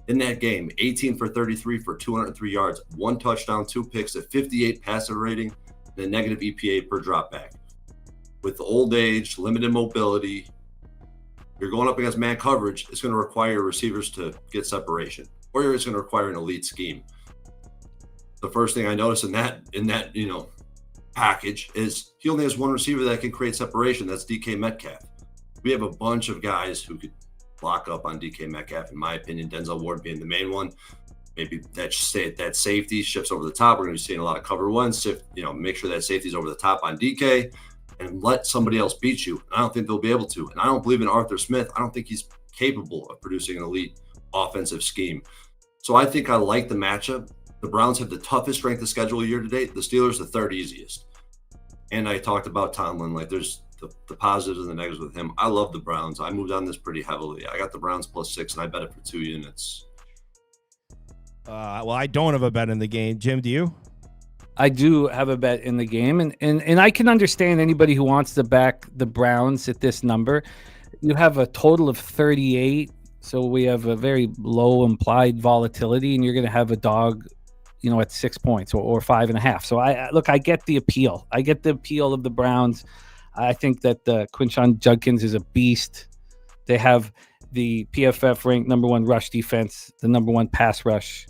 In that game, 18 for 33 for 203 yards, 1 touchdown, 2 picks, a 58 passer rating, and a negative EPA per dropback. With old age, limited mobility, you're going up against man coverage. It's going to require receivers to get separation, or it's going to require an elite scheme. The first thing I noticed in that package is he only has one receiver that can create separation. That's DK Metcalf. We have a bunch of guys who could lock up on DK Metcalf, in my opinion, Denzel Ward being the main one. Maybe that safety shifts over the top. We're going to be seeing a lot of cover ones. Make sure that safety's over the top on DK and let somebody else beat you. I don't think they'll be able to. And I don't believe in Arthur Smith. I don't think he's capable of producing an elite offensive scheme. So I think I like the matchup. The Browns have the toughest strength of schedule year to date. The Steelers, the third easiest. And I talked about Tomlin. There's the positives and the negatives with him. I love the Browns. I moved on this pretty heavily. I got the Browns +6, and I bet it for 2 units. Well, I don't have a bet in the game. Jim, do you? I do have a bet in the game, and I can understand anybody who wants to back the Browns at this number. You have a total of 38, so we have a very low implied volatility, and you're going to have a dog, at 6 points or 5.5. So I get the appeal. I get the appeal of the Browns. I think that Quinshon Judkins is a beast. They have the PFF ranked #1 rush defense, the #1 pass rush.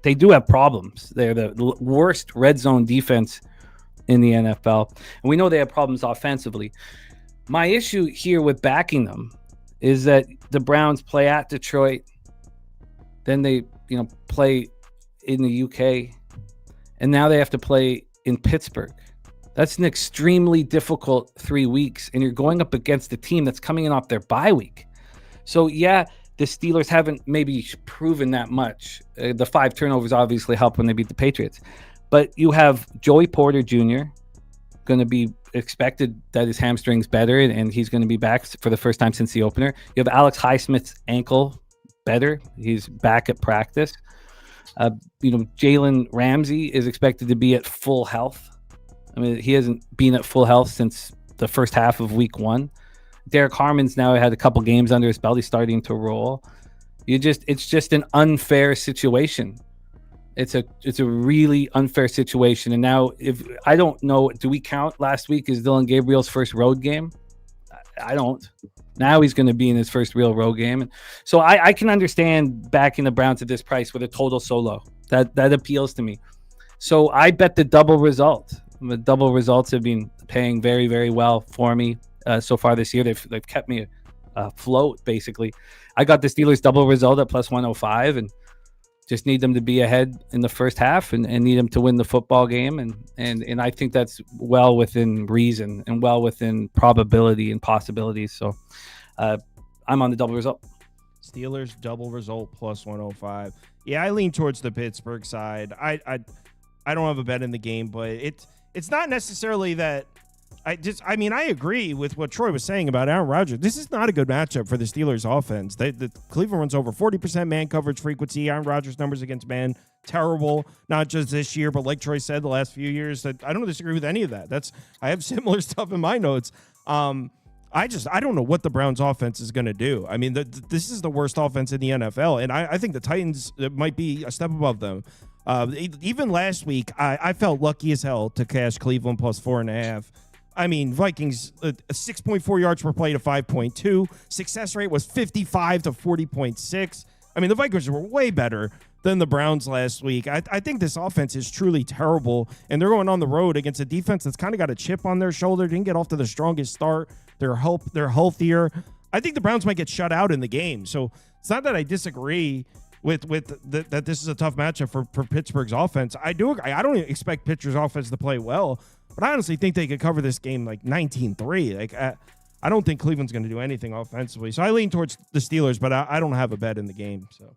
They do have problems. They're the worst red zone defense in the NFL. And we know they have problems offensively. My issue here with backing them is that the Browns play at Detroit. Then they, play in the UK. And now they have to play in Pittsburgh. That's an extremely difficult 3 weeks. And you're going up against a team that's coming in off their bye week. So, yeah, the Steelers haven't maybe proven that much. The 5 turnovers obviously help when they beat the Patriots. But you have Joey Porter Jr. going to be expected that his hamstring's better, and he's going to be back for the first time since the opener. You have Alex Highsmith's ankle better. He's back at practice. Jalen Ramsey is expected to be at full health. I mean, he hasn't been at full health since the first half of week 1. Derek Harmon's now had a couple games under his belt. He's starting to roll. It's just an unfair situation. It's a really unfair situation. And now, if I don't know, do we count last week as Dylan Gabriel's first road game? I don't. Now he's going to be in his first real road game. And so I can understand backing the Browns at this price with a total so low. That appeals to me. So I bet the double result. The double results have been paying very, very well for me so far this year. They've kept me afloat, basically. I got the Steelers double result at +105 and just need them to be ahead in the first half and need them to win the football game. And I think that's well within reason and well within probability and possibilities. So I'm on the double result. Steelers double result +105. Yeah, I lean towards the Pittsburgh side. I don't have a bet in the game, but it's not necessarily that. I agree with what Troy was saying about Aaron Rodgers. This is not a good matchup for the Steelers offense. The Cleveland runs over 40% man coverage frequency. Aaron Rodgers' numbers against man, terrible. Not just this year, but like Troy said, the last few years. I don't disagree with any of that. I have similar stuff in my notes. I don't know what the Browns offense is going to do. I mean, this is the worst offense in the NFL, and I think the Titans might be a step above them. Even last week, I felt lucky as hell to cash Cleveland plus 4.5. I mean, Vikings 6.4 yards per play to 5.2. Success rate was 55 to 40.6. I mean, the Vikings were way better than the Browns last week. I think this offense is truly terrible, and they're going on the road against a defense that's kind of got a chip on their shoulder. Didn't get off to the strongest start. They're healthier. I think the Browns might get shut out in the game. So it's not that I disagree with that this is a tough matchup for Pittsburgh's offense. I don't expect Pittsburgh's offense to play well, but I honestly think they could cover this game like 19-3. Like I don't think Cleveland's going to do anything offensively. So I lean towards the Steelers, but I don't have a bet in the game. So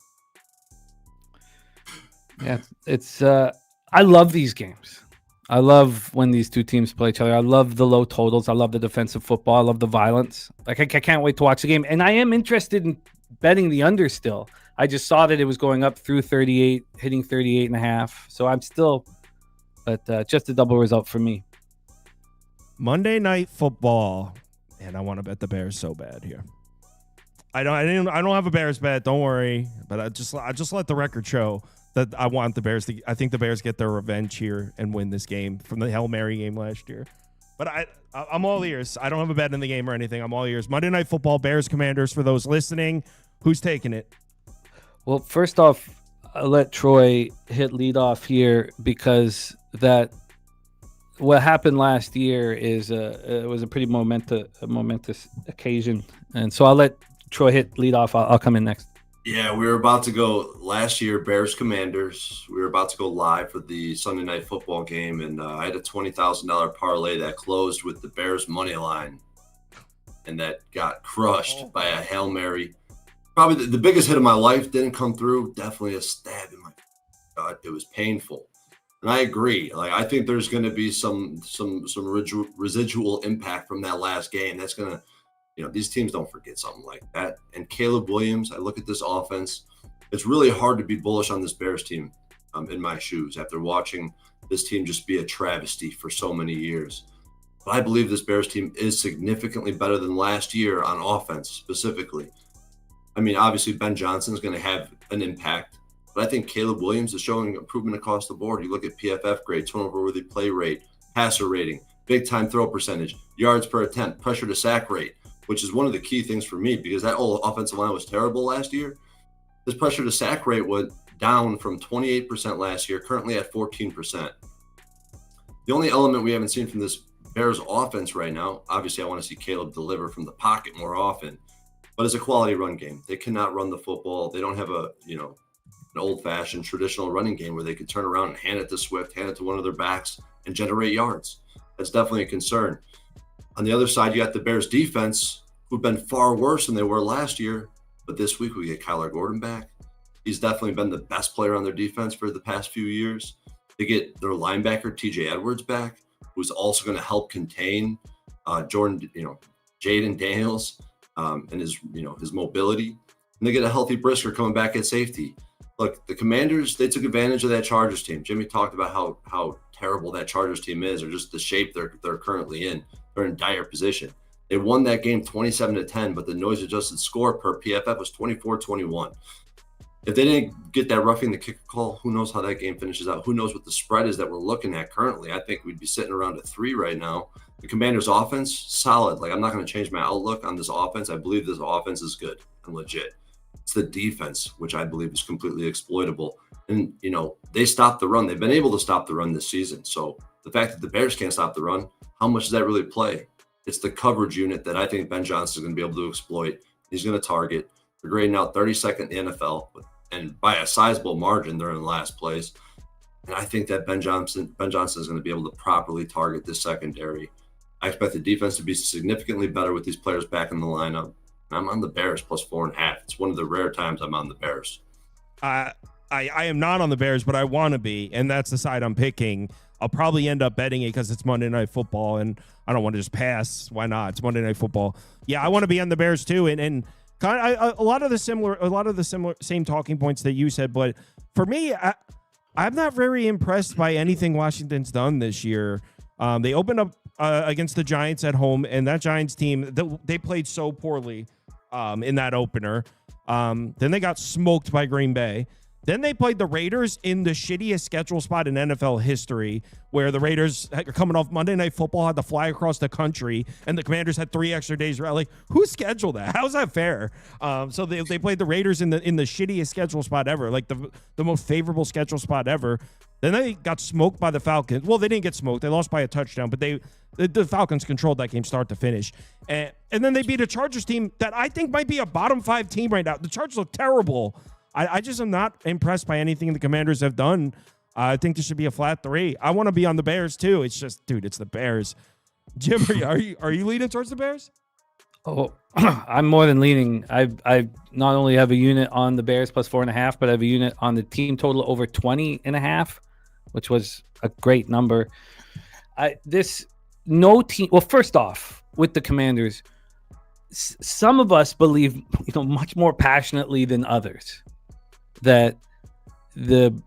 yeah, it's I love these games. I love when these two teams play each other. I love the low totals. I love the defensive football. I love the violence. Like I can't wait to watch the game. And I am interested in betting the under still. I just saw that it was going up through 38, hitting 38.5. So I'm still, but just a double result for me. Monday Night Football, and I want to bet the Bears so bad here. I don't have a Bears bet. Don't worry, but I just let the record show that I want the Bears to. I think the Bears get their revenge here and win this game from the Hail Mary game last year. But I'm all ears. I don't have a bet in the game or anything. I'm all ears. Monday Night Football, Bears Commanders. For those listening, who's taking it? Well, first off, I'll let Troy hit leadoff here because what happened last year is it was a pretty momentous occasion, and so I'll let Troy hit leadoff. I'll come in next. Yeah, we were about to go last year, Bears Commanders. We were about to go live for the Sunday Night Football game, and I had a $20,000 parlay that closed with the Bears money line, and that got crushed by a Hail Mary. Probably the biggest hit of my life didn't come through. Definitely a stab in my God. It was painful. And I agree. Like I think there's going to be some residual impact from that last game. That's going to, these teams don't forget something like that. And Caleb Williams, I look at this offense. It's really hard to be bullish on this Bears team in my shoes after watching this team just be a travesty for so many years. But I believe this Bears team is significantly better than last year on offense specifically. I mean, obviously, Ben Johnson is going to have an impact, but I think Caleb Williams is showing improvement across the board. You look at PFF grade, turnover-worthy play rate, passer rating, big-time throw percentage, yards per attempt, pressure to sack rate, which is one of the key things for me because that whole offensive line was terrible last year. This pressure to sack rate was down from 28% last year, currently at 14%. The only element we haven't seen from this Bears offense right now, obviously I want to see Caleb deliver from the pocket more often, but it's a quality run game. They cannot run the football. They don't have an old-fashioned traditional running game where they could turn around and hand it to Swift, hand it to one of their backs, and generate yards. That's definitely a concern. On the other side, you got the Bears defense, who've been far worse than they were last year. But this week, we get Kyler Gordon back. He's definitely been the best player on their defense for the past few years. They get their linebacker, TJ Edwards, back, who's also going to help contain Jaden Daniels and his mobility. And they get a healthy Brisker coming back at safety. Look, the Commanders, they took advantage of that Chargers team. Jimmy talked about how terrible that Chargers team is, or just the shape they're currently in. They're in dire position. They won that game 27-10, but the noise adjusted score per PFF was 24-21. If they didn't get that roughing the kicker call, who knows how that game finishes out? Who knows what the spread is that we're looking at currently? I think we'd be sitting around a 3 right now. The Commanders' offense, solid. Like, I'm not going to change my outlook on this offense. I believe this offense is good and legit. It's the defense, which I believe is completely exploitable. And, they stopped the run. They've been able to stop the run this season. So the fact that the Bears can't stop the run, how much does that really play? It's the coverage unit that I think Ben Johnson is going to be able to exploit. He's going to target. They're grading out 32nd in the NFL, and by a sizable margin, they're in last place. And I think that Ben Johnson is going to be able to properly target this secondary. I expect the defense to be significantly better with these players back in the lineup. I'm on the Bears plus 4.5. It's one of the rare times I'm on the Bears. I am not on the Bears, but I want to be, and that's the side I'm picking. I'll probably end up betting it because it's Monday Night Football, and I don't want to just pass. Why not? It's Monday Night Football. Yeah, I want to be on the Bears too, and kind of a lot of the same talking points that you said. But for me, I'm not very impressed by anything Washington's done this year. They opened up against the Giants at home, and that Giants team, they played so poorly in that opener. Then they got smoked by Green Bay. Then they played the Raiders in the shittiest schedule spot in NFL history, where the Raiders are coming off Monday Night Football, had to fly across the country, and the Commanders had 3 extra days. Like, who scheduled that? How's that fair? So they played the Raiders in the shittiest schedule spot ever, like the most favorable schedule spot ever. Then they got smoked by the Falcons. Well, they didn't get smoked. They lost by a touchdown, but the Falcons controlled that game start to finish. And then they beat a Chargers team that I think might be a bottom 5 team right now. The Chargers look terrible. I just am not impressed by anything the Commanders have done. I think this should be a flat 3. I want to be on the Bears too. It's just, dude, it's the Bears. Jim, are you leaning towards the Bears? Oh, I'm more than leaning. I not only have a unit on the Bears plus 4.5, but I have a unit on the team total over 20.5, which was a great number. No team. Well, first off, with the Commanders, some of us believe, much more passionately than others, that the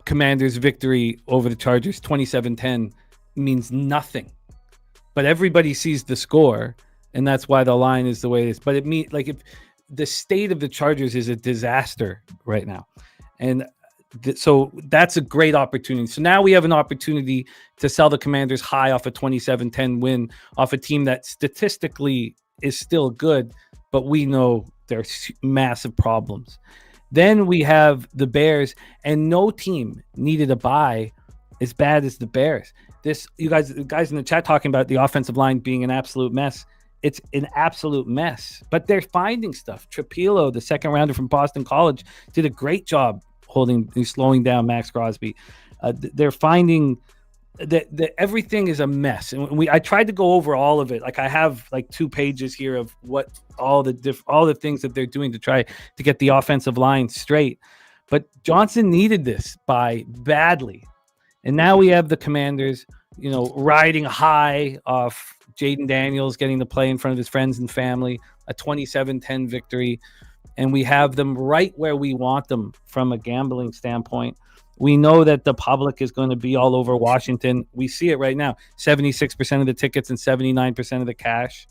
Commanders' victory over the Chargers 27-10 means nothing. But everybody sees the score, and that's why the line is the way it is. But it means, like, if the state of the Chargers is a disaster right now. And so that's a great opportunity. So now we have an opportunity to sell the Commanders high off a 27-10 win off a team that statistically is still good, but we know there's massive problems. Then we have the Bears, and no team needed a bye as bad as the Bears. You guys in the chat talking about the offensive line being an absolute mess. It's an absolute mess, but they're finding stuff. Trapilo, the second rounder from Boston College, did a great job slowing down Max Crosby. They're finding that everything is a mess, and I tried to go over all of it. Like, I have like 2 pages here of what all the things that they're doing to try to get the offensive line straight. But Johnson needed this bye badly, and now we have the Commanders, riding high off Jaden Daniels getting to play in front of his friends and family, a 27-10 victory, and we have them right where we want them from a gambling standpoint. We know that the public is going to be all over Washington. We see it right now. 76% of the tickets and 79% of the cash.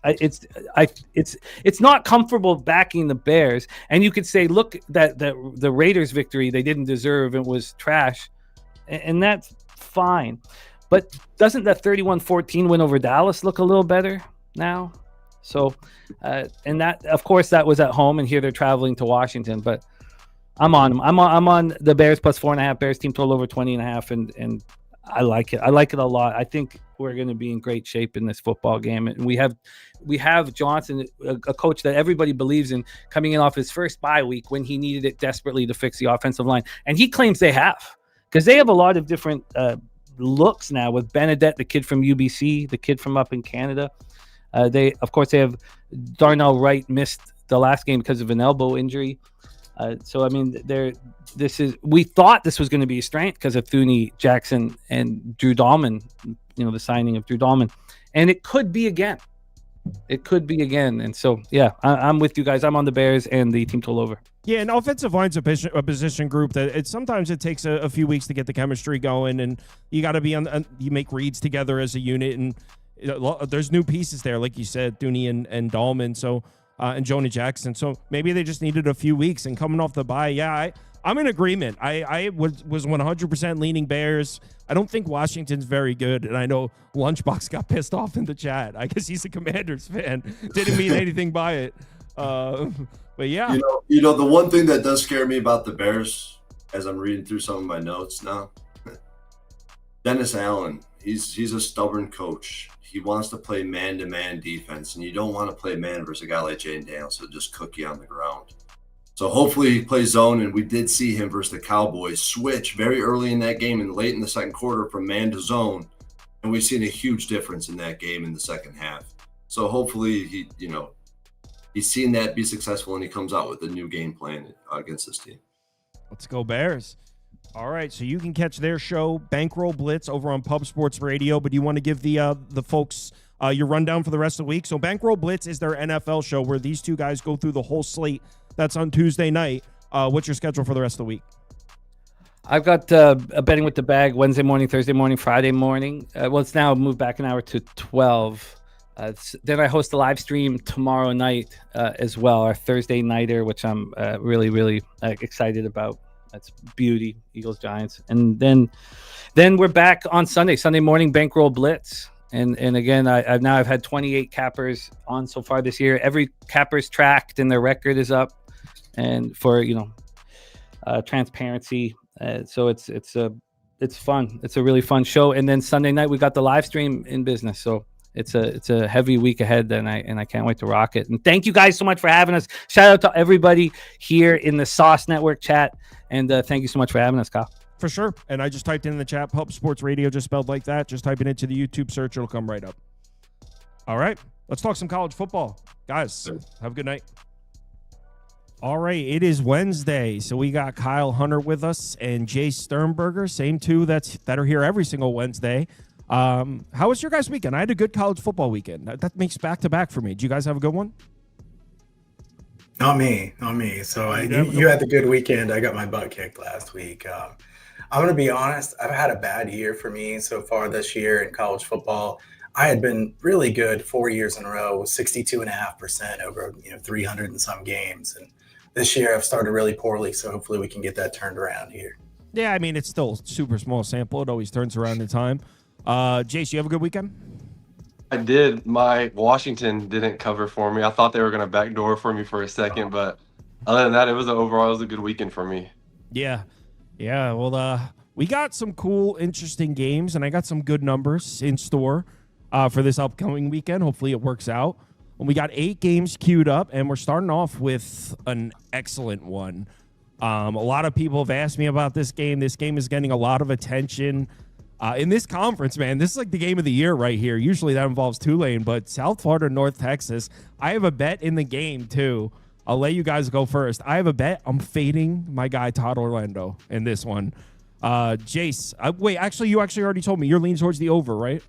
It's not comfortable backing the Bears. And you could say, look, that the Raiders victory they didn't deserve. It was trash. And that's fine. But doesn't that 31-14 win over Dallas look a little better now? So, and that, of course, that was at home, and here they're traveling to Washington. But I'm on them. I'm on the Bears plus 4.5. Bears team total over 20.5, and I like it. I like it a lot. I think we're going to be in great shape in this football game, and we have Johnson, a coach that everybody believes in, coming in off his first bye week when he needed it desperately to fix the offensive line, and he claims they have, because they have a lot of different looks now with Benedette, the kid from UBC, the kid from up in Canada. They have Darnell Wright missed the last game because of an elbow injury. So I mean, we thought this was going to be a strength because of Thuney, Jackson, and Drew Dahlman. The signing of Drew Dahlman, and it could be again. And so yeah, I'm with you guys. I'm on the Bears and the team total over. Yeah, and offensive line's a position group that sometimes it takes a few weeks to get the chemistry going, and you got to be you make reads together as a unit, and there's new pieces there, like you said, Thuney and Dahlman. So. And Jonah Jackson. So maybe they just needed a few weeks, and coming off the bye, yeah, I'm in agreement. I was 100% leaning Bears. I don't think Washington's very good, and I know Lunchbox got pissed off in the chat. I guess he's a Commanders fan. Didn't mean anything by it. But yeah. The one thing that does scare me about the Bears, as I'm reading through some of my notes now, Dennis Allen, he's a stubborn coach. He wants to play man-to-man defense, and you don't want to play man versus a guy like Jaden Daniels who'll just cook you on the ground. So hopefully he plays zone, and we did see him versus the Cowboys switch very early in that game and late in the second quarter from man to zone, and we've seen a huge difference in that game in the second half. So hopefully he's seen that be successful, and he comes out with a new game plan against this team. Let's go Bears. All right, so you can catch their show, Bankroll Blitz, over on Pub Sports Radio, but you want to give the folks your rundown for the rest of the week. So Bankroll Blitz is their NFL show where these two guys go through the whole slate. That's on Tuesday night. What's your schedule for the rest of the week? I've got a betting with the bag Wednesday morning, Thursday morning, Friday morning. It's now moved back an hour to 12. Then I host a live stream tomorrow night as well, our Thursday nighter, which I'm really, really excited about. That's beauty, Eagles, Giants. And then we're back on Sunday morning, Bankroll Blitz. And again, I've had 28 cappers on so far this year. Every capper's tracked and their record is up, and for transparency. So it's fun. It's a really fun show. And then Sunday night we got the live stream in business. So it's a heavy week ahead, and I can't wait to rock it. And thank you guys so much for having us. Shout out to everybody here in the Sauce Network chat, and thank you so much for having us, Kyle. For sure. And I just typed in the chat, Pub Sports Radio, just spelled like that. Just type it into the YouTube search. It'll come right up. All right. Let's talk some college football. Guys, have a good night. All right. It is Wednesday. So we got Kyle Hunter with us and Jay Sternberger, same two that are here every single Wednesday. How was your guys' weekend? I had a good college football weekend. That makes back-to-back for me. Did you guys have a good one? Not me. So you had the good weekend. I got my butt kicked last week. I'm going to be honest. I've had a bad year for me so far this year in college football. I had been really good 4 years in a row with 62.5% over 300 and some games. And this year I've started really poorly. So hopefully we can get that turned around here. Yeah, I mean, it's still super small sample. It always turns around in time. Jace, you have a good weekend? I did. My Washington didn't cover for me. I thought they were going to backdoor for me for a second, but other than that, it was a good weekend for me. Yeah. Well, we got some cool, interesting games, and I got some good numbers in store for this upcoming weekend. Hopefully it works out. And we got 8 games queued up, and we're starting off with an excellent one. A lot of people have asked me about this game. This game is getting a lot of attention. In this conference, man, this is like the game of the year right here. Usually that involves Tulane, but South Florida, North Texas. I have a bet in the game, too. I'll let you guys go first. I have a bet. I'm fading my guy, Todd Orlando, in this one. Jace, wait, actually, you already told me you're leaning towards the over, right?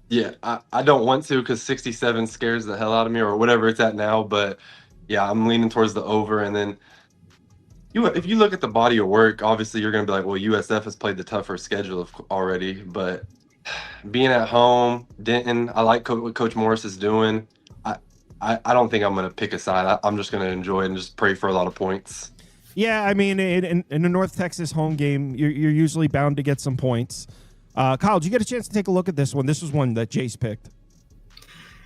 Yeah, I don't want to because 67 scares the hell out of me or whatever it's at now. But, yeah, I'm leaning towards the over. And then if you look at the body of work, obviously you're going to be like, well, USF has played the tougher schedule already. But being at home, Denton, I like what Coach Morris is doing. I don't think I'm going to pick a side. I'm just going to enjoy it and just pray for a lot of points. Yeah, I mean, in a North Texas home game, you're usually bound to get some points. Kyle, did you get a chance to take a look at this one? This was one that Jace picked.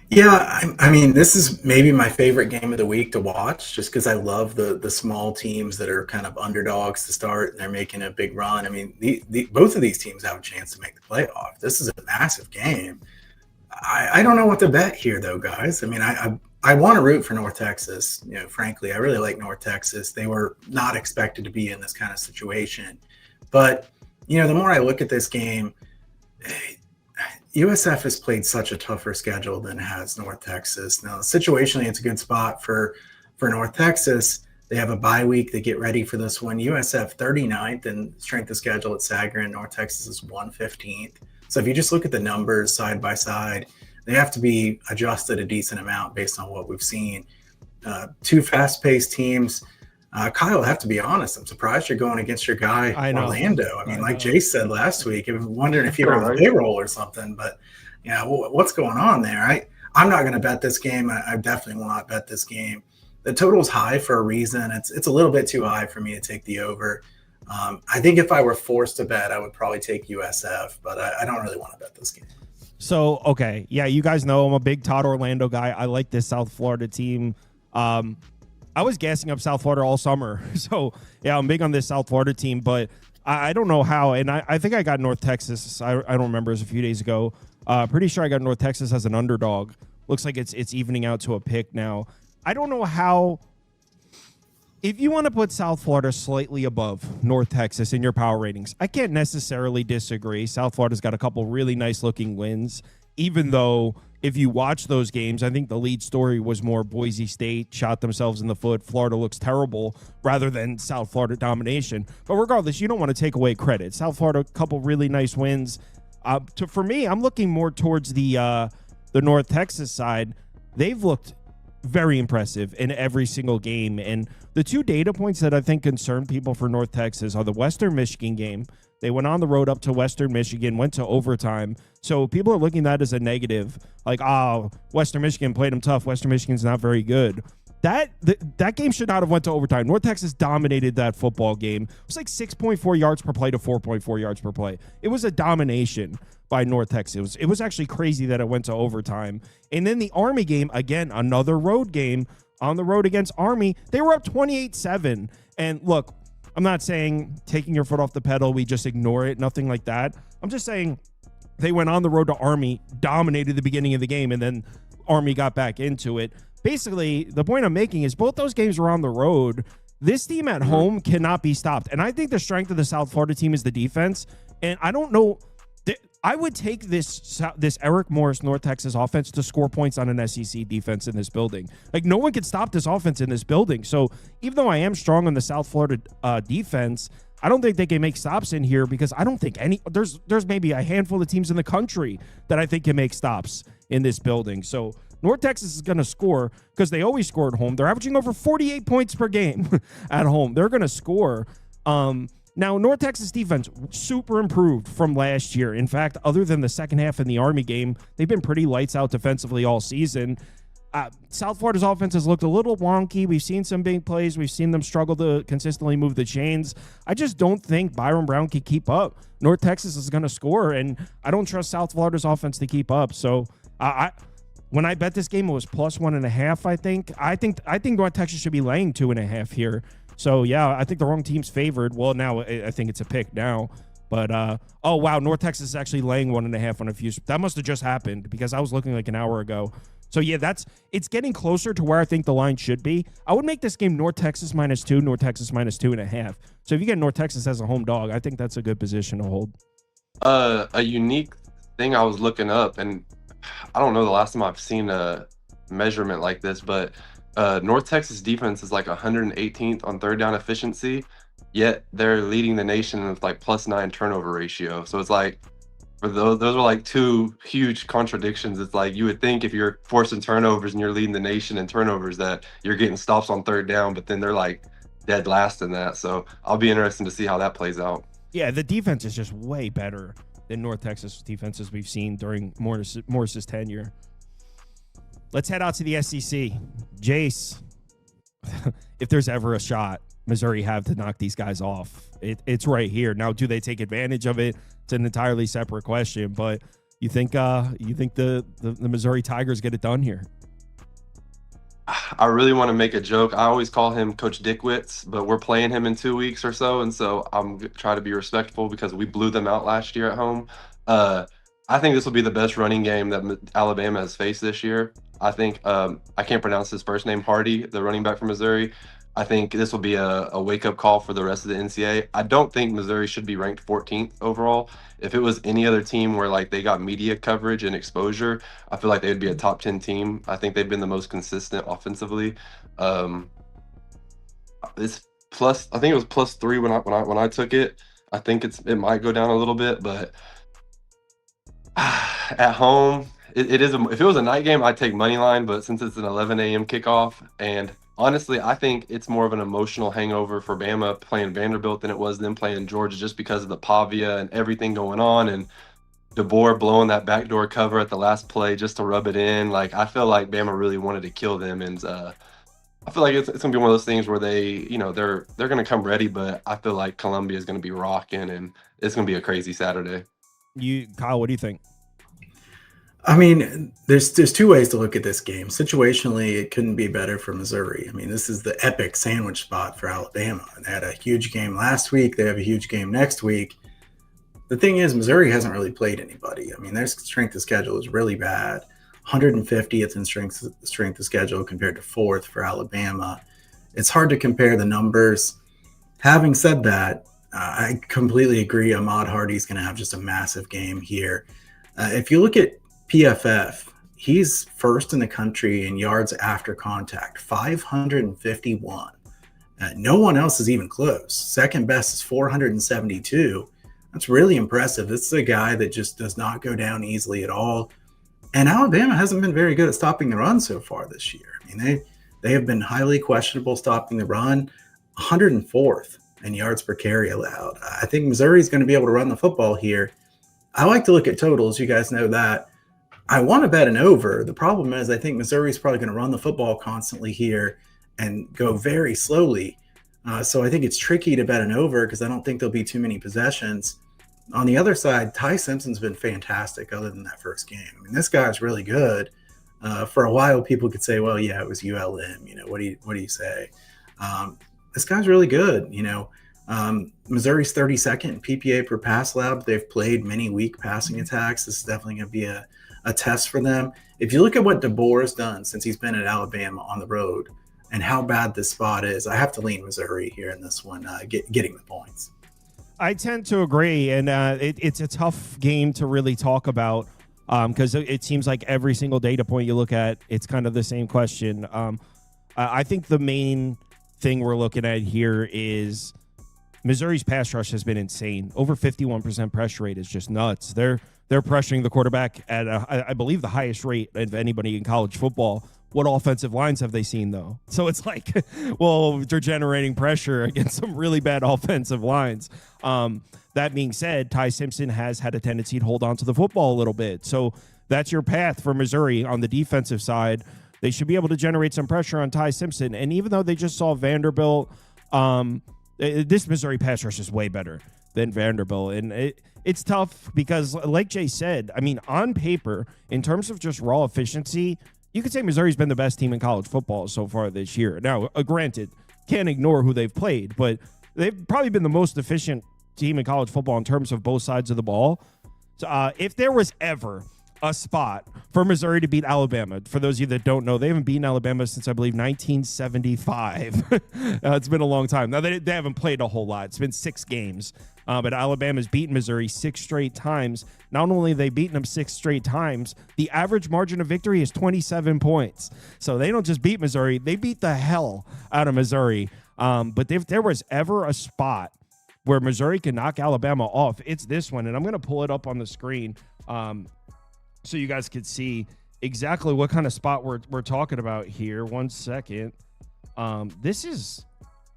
Yeah, I mean, this is maybe my favorite game of the week to watch just because I love the small teams that are kind of underdogs to start and they're making a big run. I mean, both of these teams have a chance to make the playoff. This is a massive game. I don't know what to bet here, though, guys. I mean, I want to root for North Texas. Frankly, I really like North Texas. They were not expected to be in this kind of situation. But, the more I look at this game, USF has played such a tougher schedule than has North Texas. Now, situationally, it's a good spot for North Texas. They have a bye week. They get ready for this one. USF 39th in strength of schedule at Sagarin. North Texas is 115th. So if you just look at the numbers side by side, they have to be adjusted a decent amount based on what we've seen. Two fast-paced teams. Kyle, I have to be honest. I'm surprised you're going against your guy, Orlando. I mean, like Jace said last week, I was wondering if you were on the payroll or something. But, what's going on there? I'm not going to bet this game. I definitely will not bet this game. The total's high for a reason. It's a little bit too high for me to take the over. I think if I were forced to bet, I would probably take USF, but I don't really want to bet this game. So, okay. Yeah, you guys know I'm a big Todd Orlando guy. I like this South Florida team. I was gassing up South Florida all summer. So, yeah, I'm big on this South Florida team, but I don't know how. And I think I got North Texas. I don't remember. It was a few days ago. Pretty sure I got North Texas as an underdog. Looks like it's evening out to a pick now. I don't know how. If you want to put South Florida slightly above North Texas in your power ratings, I can't necessarily disagree. South Florida's got a couple really nice-looking wins, even though if you watch those games, I think the lead story was more Boise State shot themselves in the foot. Florida looks terrible rather than South Florida domination. But regardless, you don't want to take away credit. South Florida, a couple really nice wins. For me, I'm looking more towards the North Texas side. They've looked very impressive in every single game. And the two data points that I think concern people for North Texas are the Western Michigan game. They went on the road up to Western Michigan, went to overtime. So people are looking at that as a negative. Like, oh, Western Michigan played them tough. Western Michigan's not very good. That game should not have went to overtime. North Texas dominated that football game. It was like 6.4 yards per play to 4.4 yards per play. It was a domination by North Texas. It was actually crazy that it went to overtime. And then the Army game, again, another road game on the road against Army. They were up 28-7. And look, I'm not saying taking your foot off the pedal, we just ignore it, nothing like that. I'm just saying they went on the road to Army, dominated the beginning of the game, and then Army got back into it. Basically, the point I'm making is both those games were on the road. This team at home cannot be stopped. And I think the strength of the South Florida team is the defense. And I don't know. I would take this Eric Morris North Texas offense to score points on an SEC defense in this building. Like, no one can stop this offense in this building. So even though I am strong on the South Florida defense, I don't think they can make stops in here because I don't think there's maybe a handful of teams in the country that I think can make stops in this building. So North Texas is going to score because they always score at home. They're averaging over 48 points per game at home. They're going to score. Now, North Texas defense super improved from last year. In fact, other than the second half in the Army game, they've been pretty lights out defensively all season. South Florida's offense has looked a little wonky. We've seen some big plays. We've seen them struggle to consistently move the chains. I just don't think Byron Brown can keep up. North Texas is going to score, and I don't trust South Florida's offense to keep up. So when I bet this game, it was plus 1.5, I think. I think North Texas should be laying 2.5 here. So, yeah, I think the wrong team's favored. Well, now I think it's a pick now. But, oh, wow, North Texas is actually laying 1.5 on a few. That must have just happened because I was looking like an hour ago. So, yeah, it's getting closer to where I think the line should be. I would make this game North Texas -2, North Texas -2.5. So if you get North Texas as a home dog, I think that's a good position to hold. A unique thing I was looking up, and I don't know the last time I've seen a measurement like this, but North Texas defense is like 118th on third down efficiency, yet they're leading the nation with like +9 turnover ratio. So it's like, for those are like two huge contradictions. It's like you would think if you're forcing turnovers and you're leading the nation in turnovers that you're getting stops on third down, but then they're like dead last in that. So I'll be interested to see how that plays out. Yeah, the defense is just way better than North Texas defenses we've seen during Morris's tenure. Let's head out to the SEC. Jace, if there's ever a shot Missouri have to knock these guys off, it's right here. Now, do they take advantage of it? It's an entirely separate question, but you think the Missouri Tigers get it done here? I really want to make a joke. I always call him Coach Dickwitz, but we're playing him in 2 weeks or so, and so I'm trying to be respectful because we blew them out last year at home. I think this will be the best running game that Alabama has faced this year. I think I can't pronounce his first name, Hardy, the running back from Missouri. I think this will be a wake-up call for the rest of the NCAA. I don't think Missouri should be ranked 14th overall. If it was any other team where like they got media coverage and exposure, I feel like they would be a top 10 team. I think they've been the most consistent offensively. It's plus, I think it was +3 when I took it. I think it might go down a little bit, but at home, it is. If it was a night game, I'd take money line, but since it's an 11 a.m. kickoff, and honestly, I think it's more of an emotional hangover for Bama playing Vanderbilt than it was them playing Georgia, just because of the Pavia and everything going on, and DeBoer blowing that backdoor cover at the last play just to rub it in. Like, I feel like Bama really wanted to kill them, and I feel like it's gonna be one of those things where they're gonna come ready, but I feel like Columbia is gonna be rocking, and it's gonna be a crazy Saturday. Kyle, what do you think? I mean, there's two ways to look at this game. Situationally, it couldn't be better for Missouri. I mean, this is the epic sandwich spot for Alabama. They had a huge game last week. They have a huge game next week. The thing is, Missouri hasn't really played anybody. I mean, their strength of schedule is really bad. 150th in strength of schedule compared to 4th for Alabama. It's hard to compare the numbers. Having said that, I completely agree. Ahmad Hardy's going to have just a massive game here. If you look at PFF, he's first in the country in yards after contact, 551. No one else is even close. Second best is 472. That's really impressive. This is a guy that just does not go down easily at all. And Alabama hasn't been very good at stopping the run so far this year. I mean, they have been highly questionable stopping the run, 104th and yards per carry allowed. I think Missouri's going to be able to run the football here. I like to look at totals. You guys know that. I want to bet an over. The problem is I think Missouri's probably going to run the football constantly here and go very slowly. So I think it's tricky to bet an over because I don't think there'll be too many possessions. On the other side, Ty Simpson's been fantastic other than that first game. I mean, this guy's really good. For a while, people could say, well, yeah, it was ULM. What do you say? This guy's really good. Missouri's 32nd in PPA per pass allowed. They've played many weak passing attacks. This is definitely going to be a test for them. If you look at what DeBoer has done since he's been at Alabama on the road and how bad this spot is, I have to lean Missouri here in this one, getting the points. I tend to agree, and it's a tough game to really talk about because it seems like every single data point you look at, it's kind of the same question. I think the main thing we're looking at here is Missouri's pass rush has been insane. Over 51% pressure rate is just nuts. They're pressuring the quarterback at, I believe, the highest rate of anybody in college football. What offensive lines have they seen, though? So it's like, well, they're generating pressure against some really bad offensive lines. That being said, Ty Simpson has had a tendency to hold on to the football a little bit. So that's your path for Missouri on the defensive side. They should be able to generate some pressure on Ty Simpson. And even though they just saw Vanderbilt, this Missouri pass rush is way better than Vanderbilt. And it's tough because, like Jay said, I mean, on paper, in terms of just raw efficiency, you could say Missouri's been the best team in college football so far this year. Now, granted, can't ignore who they've played, but they've probably been the most efficient team in college football in terms of both sides of the ball. So, if there was ever a spot for Missouri to beat Alabama, for those of you that don't know, they haven't beaten Alabama since, I believe, 1975. It's been a long time. Now, they haven't played a whole lot. It's been 6 games. But Alabama's beaten Missouri 6 straight times. Not only have they beaten them 6 straight times, the average margin of victory is 27 points. So they don't just beat Missouri, they beat the hell out of Missouri. But if there was ever a spot where Missouri can knock Alabama off, it's this one. And I'm going to pull it up on the screen so you guys could see exactly what kind of spot we're talking about here. 1 second. This is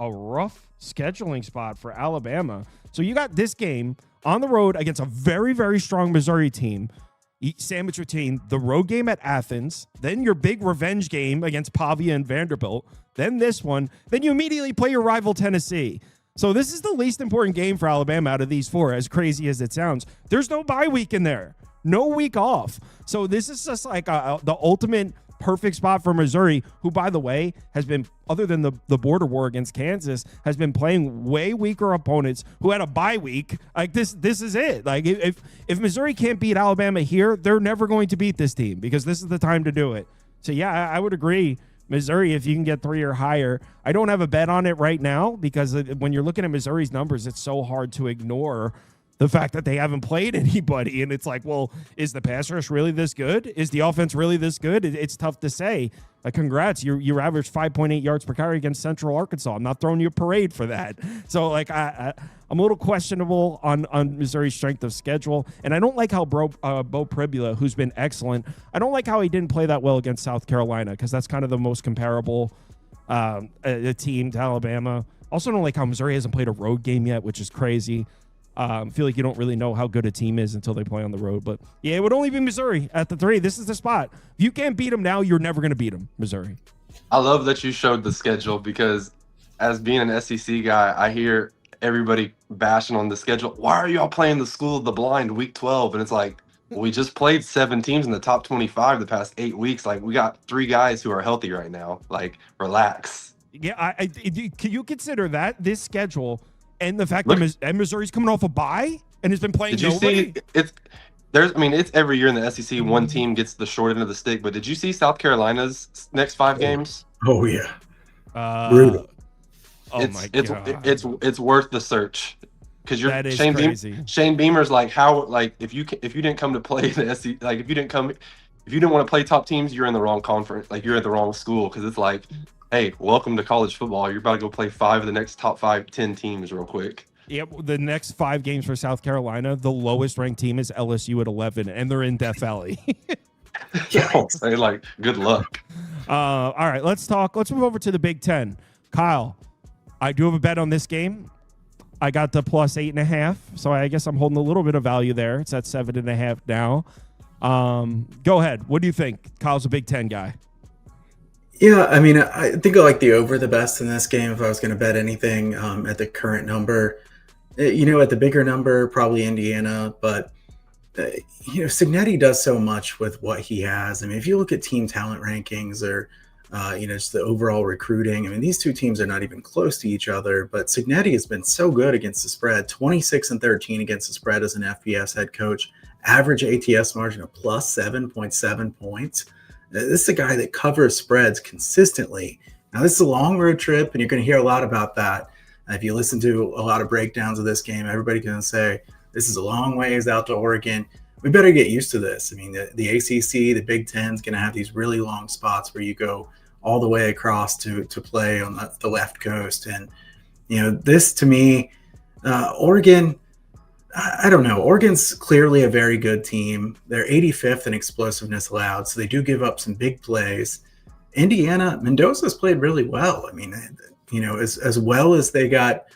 a rough scheduling spot for Alabama. So you got this game on the road against a very, very strong Missouri team, sandwiched between the road game at Athens, then your big revenge game against Pavia and Vanderbilt, then this one, then you immediately play your rival Tennessee. So this is the least important game for Alabama out of these 4, as crazy as it sounds. There's no bye week in there, no week off. So this is just like the ultimate perfect spot for Missouri, who, by the way, has been, other than the border war against Kansas, has been playing way weaker opponents who had a bye week. Like this is it. Like if Missouri can't beat Alabama here, they're never going to beat this team because this is the time to do it. So yeah, I would agree. Missouri, if you can get 3 or higher. I don't have a bet on it right now because when you're looking at Missouri's numbers, it's so hard to ignore the fact that they haven't played anybody. And it's like, well, is the pass rush really this good? Is the offense really this good? It's tough to say. Congrats. You averaged 5.8 yards per carry against Central Arkansas. I'm not throwing you a parade for that. So, I'm a little questionable on Missouri's strength of schedule. And I don't like how Bo Pribula, who's been excellent, I don't like how he didn't play that well against South Carolina because that's kind of the most comparable team to Alabama. Also don't like how Missouri hasn't played a road game yet, which is crazy. I feel like you don't really know how good a team is until they play on the road. But, yeah, it would only be Missouri at the 3. This is the spot. If you can't beat them now, you're never going to beat them, Missouri. I love that you showed the schedule because as being an SEC guy, I hear everybody bashing on the schedule. Why are y'all playing the school of the blind week 12? And it's like, we just played 7 teams in the top 25 the past 8 weeks. Like, we got 3 guys who are healthy right now. Like, relax. Yeah, can you consider that, this schedule, and the fact that Missouri's coming off a bye and has been playing nobody? It's every year in the SEC, one team gets the short end of the stick. But did you see South Carolina's next 5 games? Oh yeah, brutal. It's worth the search because Shane Beamer's like, how, like, if you didn't come to play the SEC, like if you didn't want to play top teams, you're in the wrong conference, like you're at the wrong school because it's like, hey, welcome to college football. You're about to go play 5 of the next top 10 teams real quick. Yep, the next 5 games for South Carolina, the lowest ranked team is LSU at 11, and they're in Death Valley. Yeah, say like, good luck. All right, let's move over to the Big Ten. Kyle, I do have a bet on this game. I got the plus 8.5, so I guess I'm holding a little bit of value there. It's at 7.5 now. Go ahead. What do you think? Kyle's a Big Ten guy. Yeah, I mean, I think I like the over the best in this game if I was going to bet anything at the current number. At the bigger number, probably Indiana, but Cignetti does so much with what he has. I mean, if you look at team talent rankings or just the overall recruiting, I mean, these two teams are not even close to each other, but Cignetti has been so good against the spread, 26-13 against the spread as an FBS head coach, average ATS margin of plus 7.7 points. This is a guy that covers spreads consistently. Now, this is a long road trip, and you're going to hear a lot about that. If you listen to a lot of breakdowns of this game, everybody's going to say, this is a long ways out to Oregon. We better get used to this. I mean, the ACC, the Big Ten is going to have these really long spots where you go all the way across to play on the left coast. And, this to me, Oregon, I don't know. Oregon's clearly a very good team. They're 85th in explosiveness allowed, so they do give up some big plays. Indiana, Mendoza's played really well. I mean, as well as they got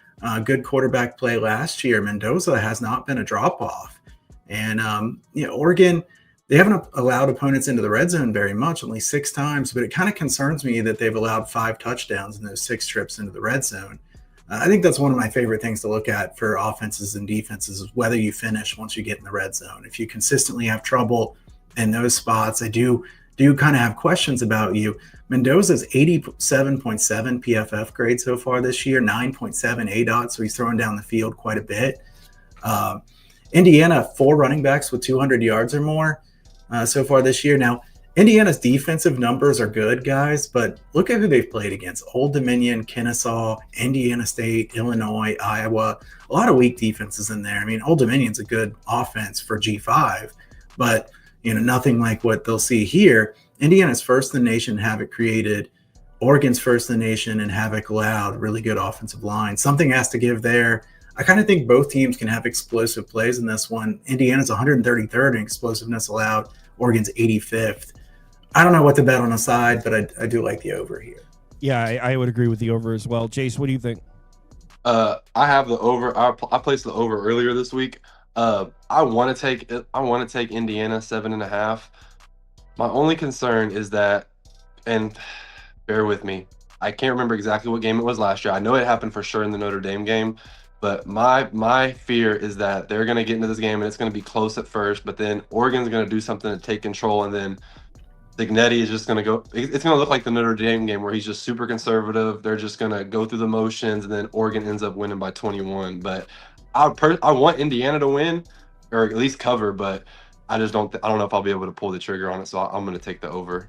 good quarterback play last year, Mendoza has not been a drop-off. And, Oregon, they haven't allowed opponents into the red zone very much, only 6 times, but it kind of concerns me that they've allowed 5 touchdowns in those 6 trips into the red zone. I think that's one of my favorite things to look at for offenses and defenses is whether you finish once you get in the red zone. If you consistently have trouble in those spots, I do kind of have questions about you. Mendoza's 87.7 PFF grade so far this year, 9.7 ADOT, so he's throwing down the field quite a bit. Indiana, 4 running backs with 200 yards or more so far this year. Now, Indiana's defensive numbers are good, guys, but look at who they've played against. Old Dominion, Kennesaw, Indiana State, Illinois, Iowa. A lot of weak defenses in there. I mean, Old Dominion's a good offense for G5, but, nothing like what they'll see here. Indiana's first in the nation in havoc created. Oregon's first in the nation in havoc allowed. Really good offensive line. Something has to give there. I kind of think both teams can have explosive plays in this one. Indiana's 133rd in explosiveness allowed. Oregon's 85th. I don't know what to bet on the side, but I do like the over here. Yeah, I would agree with the over as well. Jace, what do you think? I have the over. I placed the over earlier this week. I want to take Indiana 7.5. My only concern is that, and bear with me, I can't remember exactly what game it was last year. I know it happened for sure in the Notre Dame game, but my fear is that they're going to get into this game and it's going to be close at first, but then Oregon's going to do something to take control, and then Cignetti is just going to go. It's going to look like the Notre Dame game where he's just super conservative. They're just going to go through the motions, and then Oregon ends up winning by 21. But I want Indiana to win, or at least cover, but I just don't know if I'll be able to pull the trigger on it, so I'm going to take the over.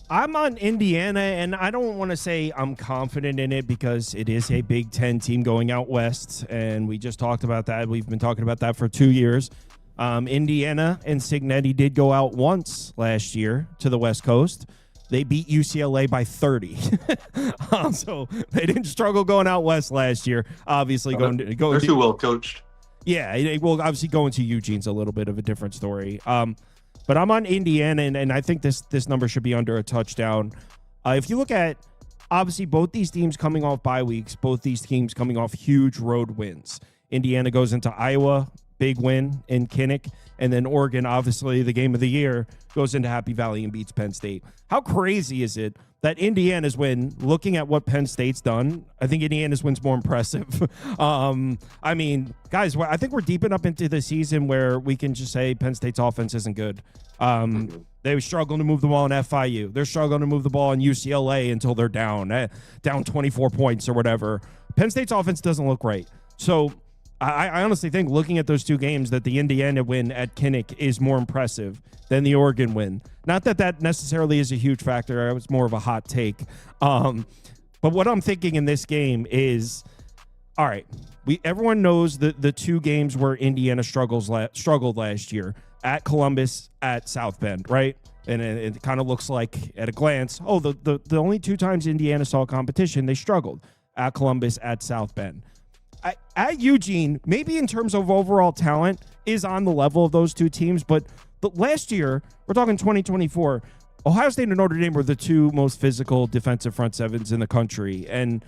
I'm on Indiana, and I don't want to say I'm confident in it because it is a Big Ten team going out west, and we just talked about that. We've been talking about that for 2 years. Indiana and Cignetti did go out once last year to the West Coast. They beat UCLA by 30. So they didn't struggle going out west last year. Obviously, they're too well coached. Yeah, well, obviously going to Eugene's a little bit of a different story. But I'm on Indiana, and I think this number should be under a touchdown. If you look at, obviously, both these teams coming off bye weeks, both these teams coming off huge road wins. Indiana goes into Iowa, big win in Kinnick, and then Oregon, obviously the game of the year, goes into Happy Valley and beats Penn State. How crazy is it that Indiana's win, looking at what Penn State's done, I think Indiana's win's more impressive. I mean, guys, I think we're deep enough into the season where we can just say Penn State's offense isn't good. They struggle to move the ball in FIU. They're struggling to move the ball in UCLA until they're down 24 points or whatever. Penn State's offense doesn't look right. So I honestly think, looking at those two games, that the Indiana win at Kinnick is more impressive than the Oregon win. Not that that necessarily is a huge factor. It was more of a hot take. But what I'm thinking in this game is, all right, everyone knows the 2 games where Indiana struggled last year, at Columbus, at South Bend, right? And it kind of looks like, at a glance, the only 2 times Indiana saw competition, they struggled, at Columbus, at South Bend. At Eugene, maybe in terms of overall talent, is on the level of those 2 teams. But last year, we're talking 2024, Ohio State and Notre Dame were the 2 most physical defensive front sevens in the country. And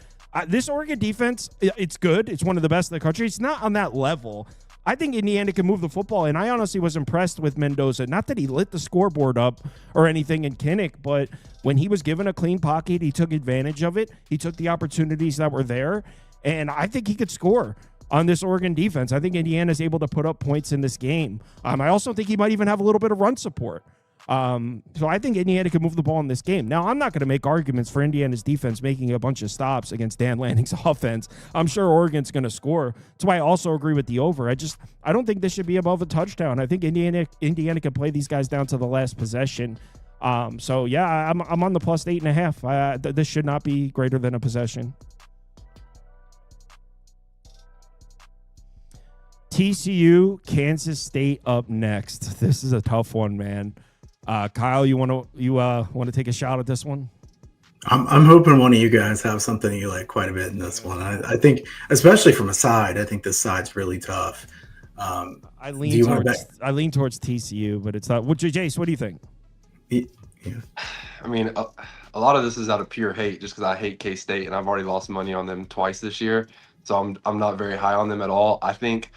This Oregon defense, it's good. It's one of the best in the country. It's not on that level. I think Indiana can move the football, and I honestly was impressed with Mendoza. Not that he lit the scoreboard up or anything in Kinnick, but when he was given a clean pocket, he took advantage of it. He took the opportunities that were there, and I think he could score on this Oregon defense. I think Indiana's able to put up points in this game. I also think he might even have a little bit of run support. So I think Indiana can move the ball in this game. Now, I'm not going to make arguments for Indiana's defense making a bunch of stops against Dan Lanning's offense. I'm sure Oregon's going to score. That's why I also agree with the over. I don't think this should be above a touchdown. I think Indiana can play these guys down to the last possession. So yeah, I'm on the plus 8.5. This should not be greater than a possession. TCU, Kansas State up next. This is a tough one, man. Kyle, you want to take a shot at this one? I'm hoping one of you guys have something you like quite a bit in this one. I think, especially from a side, I think this side's really tough. I lean towards TCU, but it's not. Jace, what do you think? Yeah. I mean, a lot of this is out of pure hate, just because I hate K-State, and I've already lost money on them twice this year, so I'm not very high on them at all. I think,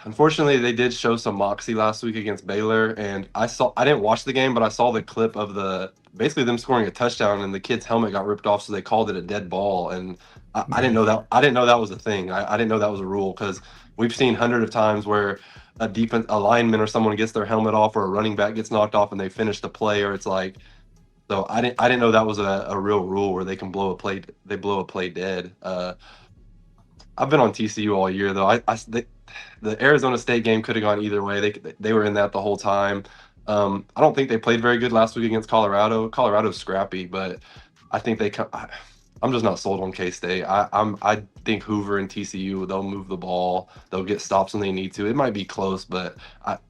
unfortunately, they did show some moxie last week against Baylor, and I didn't watch the game, but I saw the clip of basically them scoring a touchdown, and the kid's helmet got ripped off, so they called it a dead ball, and I didn't know that. I didn't know that was a thing. I didn't know that was a rule, because we've seen hundreds of times where a lineman or someone gets their helmet off, or a running back gets knocked off, and they finish the play, or it's like. So I didn't know that was a real rule where they can blow a play. They blow a play dead. I've been on TCU all year though. The Arizona State game could have gone either way. They were in that the whole time. I don't think they played very good last week against Colorado. Colorado's scrappy, but I think I'm just not sold on K-State. I think Hoover and TCU, they'll move the ball. They'll get stops when they need to. It might be close, but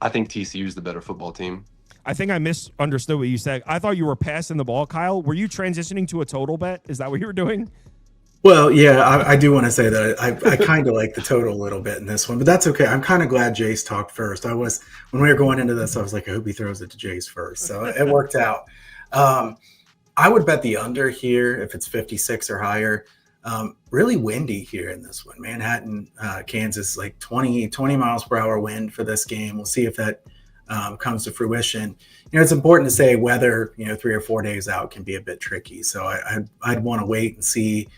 I think TCU's the better football team. I think I misunderstood what you said. I thought you were passing the ball, Kyle. Were you transitioning to a total bet? Is that what you were doing? Well, yeah, I do want to say that I kind of like the total a little bit in this one, but that's okay. I'm kind of glad Jace talked first. When we were going into this, I was like, I hope he throws it to Jace first. So it worked out. I would bet the under here if it's 56 or higher. Really windy here in this one. Manhattan, Kansas, like 20 miles per hour wind for this game. We'll see if that comes to fruition. It's important to say weather, 3 or 4 days out can be a bit tricky. So I'd want to wait and see.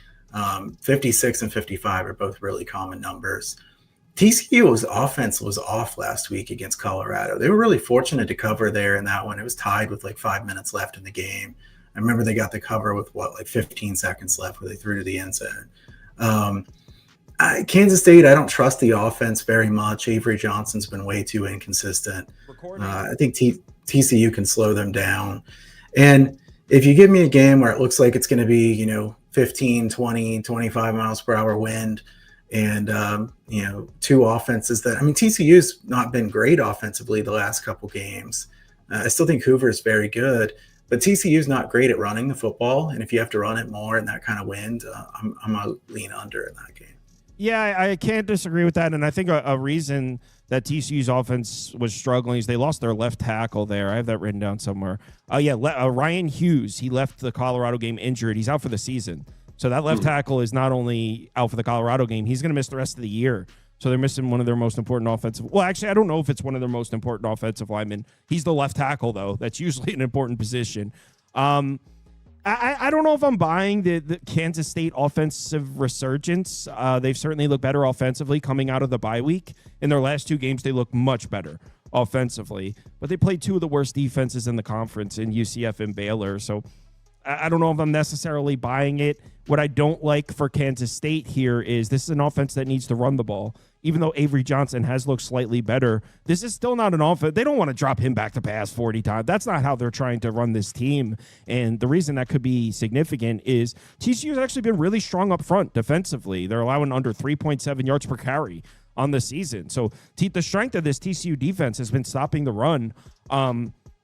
56 and 55 are both really common numbers. TCU's offense was off last week against Colorado. They were really fortunate to cover there in that one. It was tied with like 5 minutes left in the game. I remember they got the cover with 15 seconds left where they threw to the end zone. Kansas State, I don't trust the offense very much. Avery Johnson's been way too inconsistent. I think TCU can slow them down. And if you give me a game where it looks like it's going to be, 15, 20, 25 miles per hour wind and, two offenses TCU's not been great offensively the last couple games. I still think Hoover's very good, but TCU's not great at running the football. And if you have to run it more in that kind of wind, I'm going to lean under in that game. Yeah, I can't disagree with that. And I think a reason that TCU's offense was struggling is they lost their left tackle there. I have that written down somewhere. Ryan Hughes, he left the Colorado game injured. He's out for the season. So that left tackle is not only out for the Colorado game, he's going to miss the rest of the year. So they're missing one of their most important offensive. Well, actually, I don't know if it's one of their most important offensive linemen. He's the left tackle, though. That's usually an important position. I don't know if I'm buying the Kansas State offensive resurgence. They've certainly looked better offensively coming out of the bye week. In their last 2 games, they look much better offensively. But they played 2 of the worst defenses in the conference in UCF and Baylor. So I don't know if I'm necessarily buying it. What I don't like for Kansas State here is this is an offense that needs to run the ball. Even though Avery Johnson has looked slightly better, this is still not an offense. They don't want to drop him back to pass 40 times. That's not how they're trying to run this team. And the reason that could be significant is TCU has actually been really strong up front defensively. They're allowing under 3.7 yards per carry on the season. So the strength of this TCU defense has been stopping the run.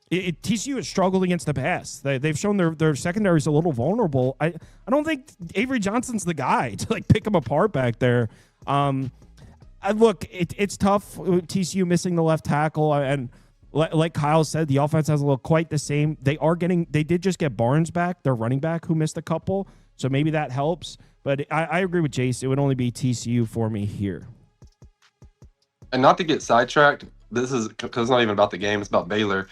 TCU has struggled against the pass. They've shown their secondary is a little vulnerable. I don't think Avery Johnson's the guy to pick them apart back there. Look, it's tough. TCU missing the left tackle, and like Kyle said, the offense hasn't looked quite the same. They did just get Barnes back, their running back, who missed a couple. So maybe that helps. But I agree with Jace. It would only be TCU for me here. And not to get sidetracked, this is because it's not even about the game. It's about Baylor.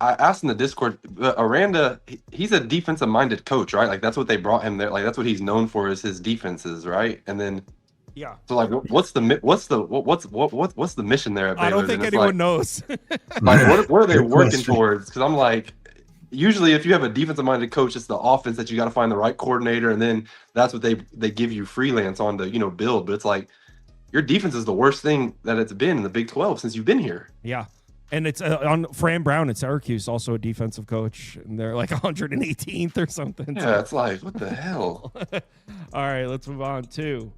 I asked in the Discord, Aranda, he's a defensive-minded coach, right? Like, that's what they brought him there. Like, that's what he's known for is his defenses, right? And then, yeah. So, like, what's the mission there at Baylor? I don't think anyone knows. Like, what are they working towards? Because I'm like, usually if you have a defensive-minded coach, it's the offense that you got to find the right coordinator, and then that's what they give you freelance on to, build. But it's like, your defense is the worst thing that it's been in the Big 12 since you've been here. Yeah. And it's on Fran Brown at Syracuse, also a defensive coach, and they're like 118th or something. Yeah, it's like, what the hell? All right, let's move on to,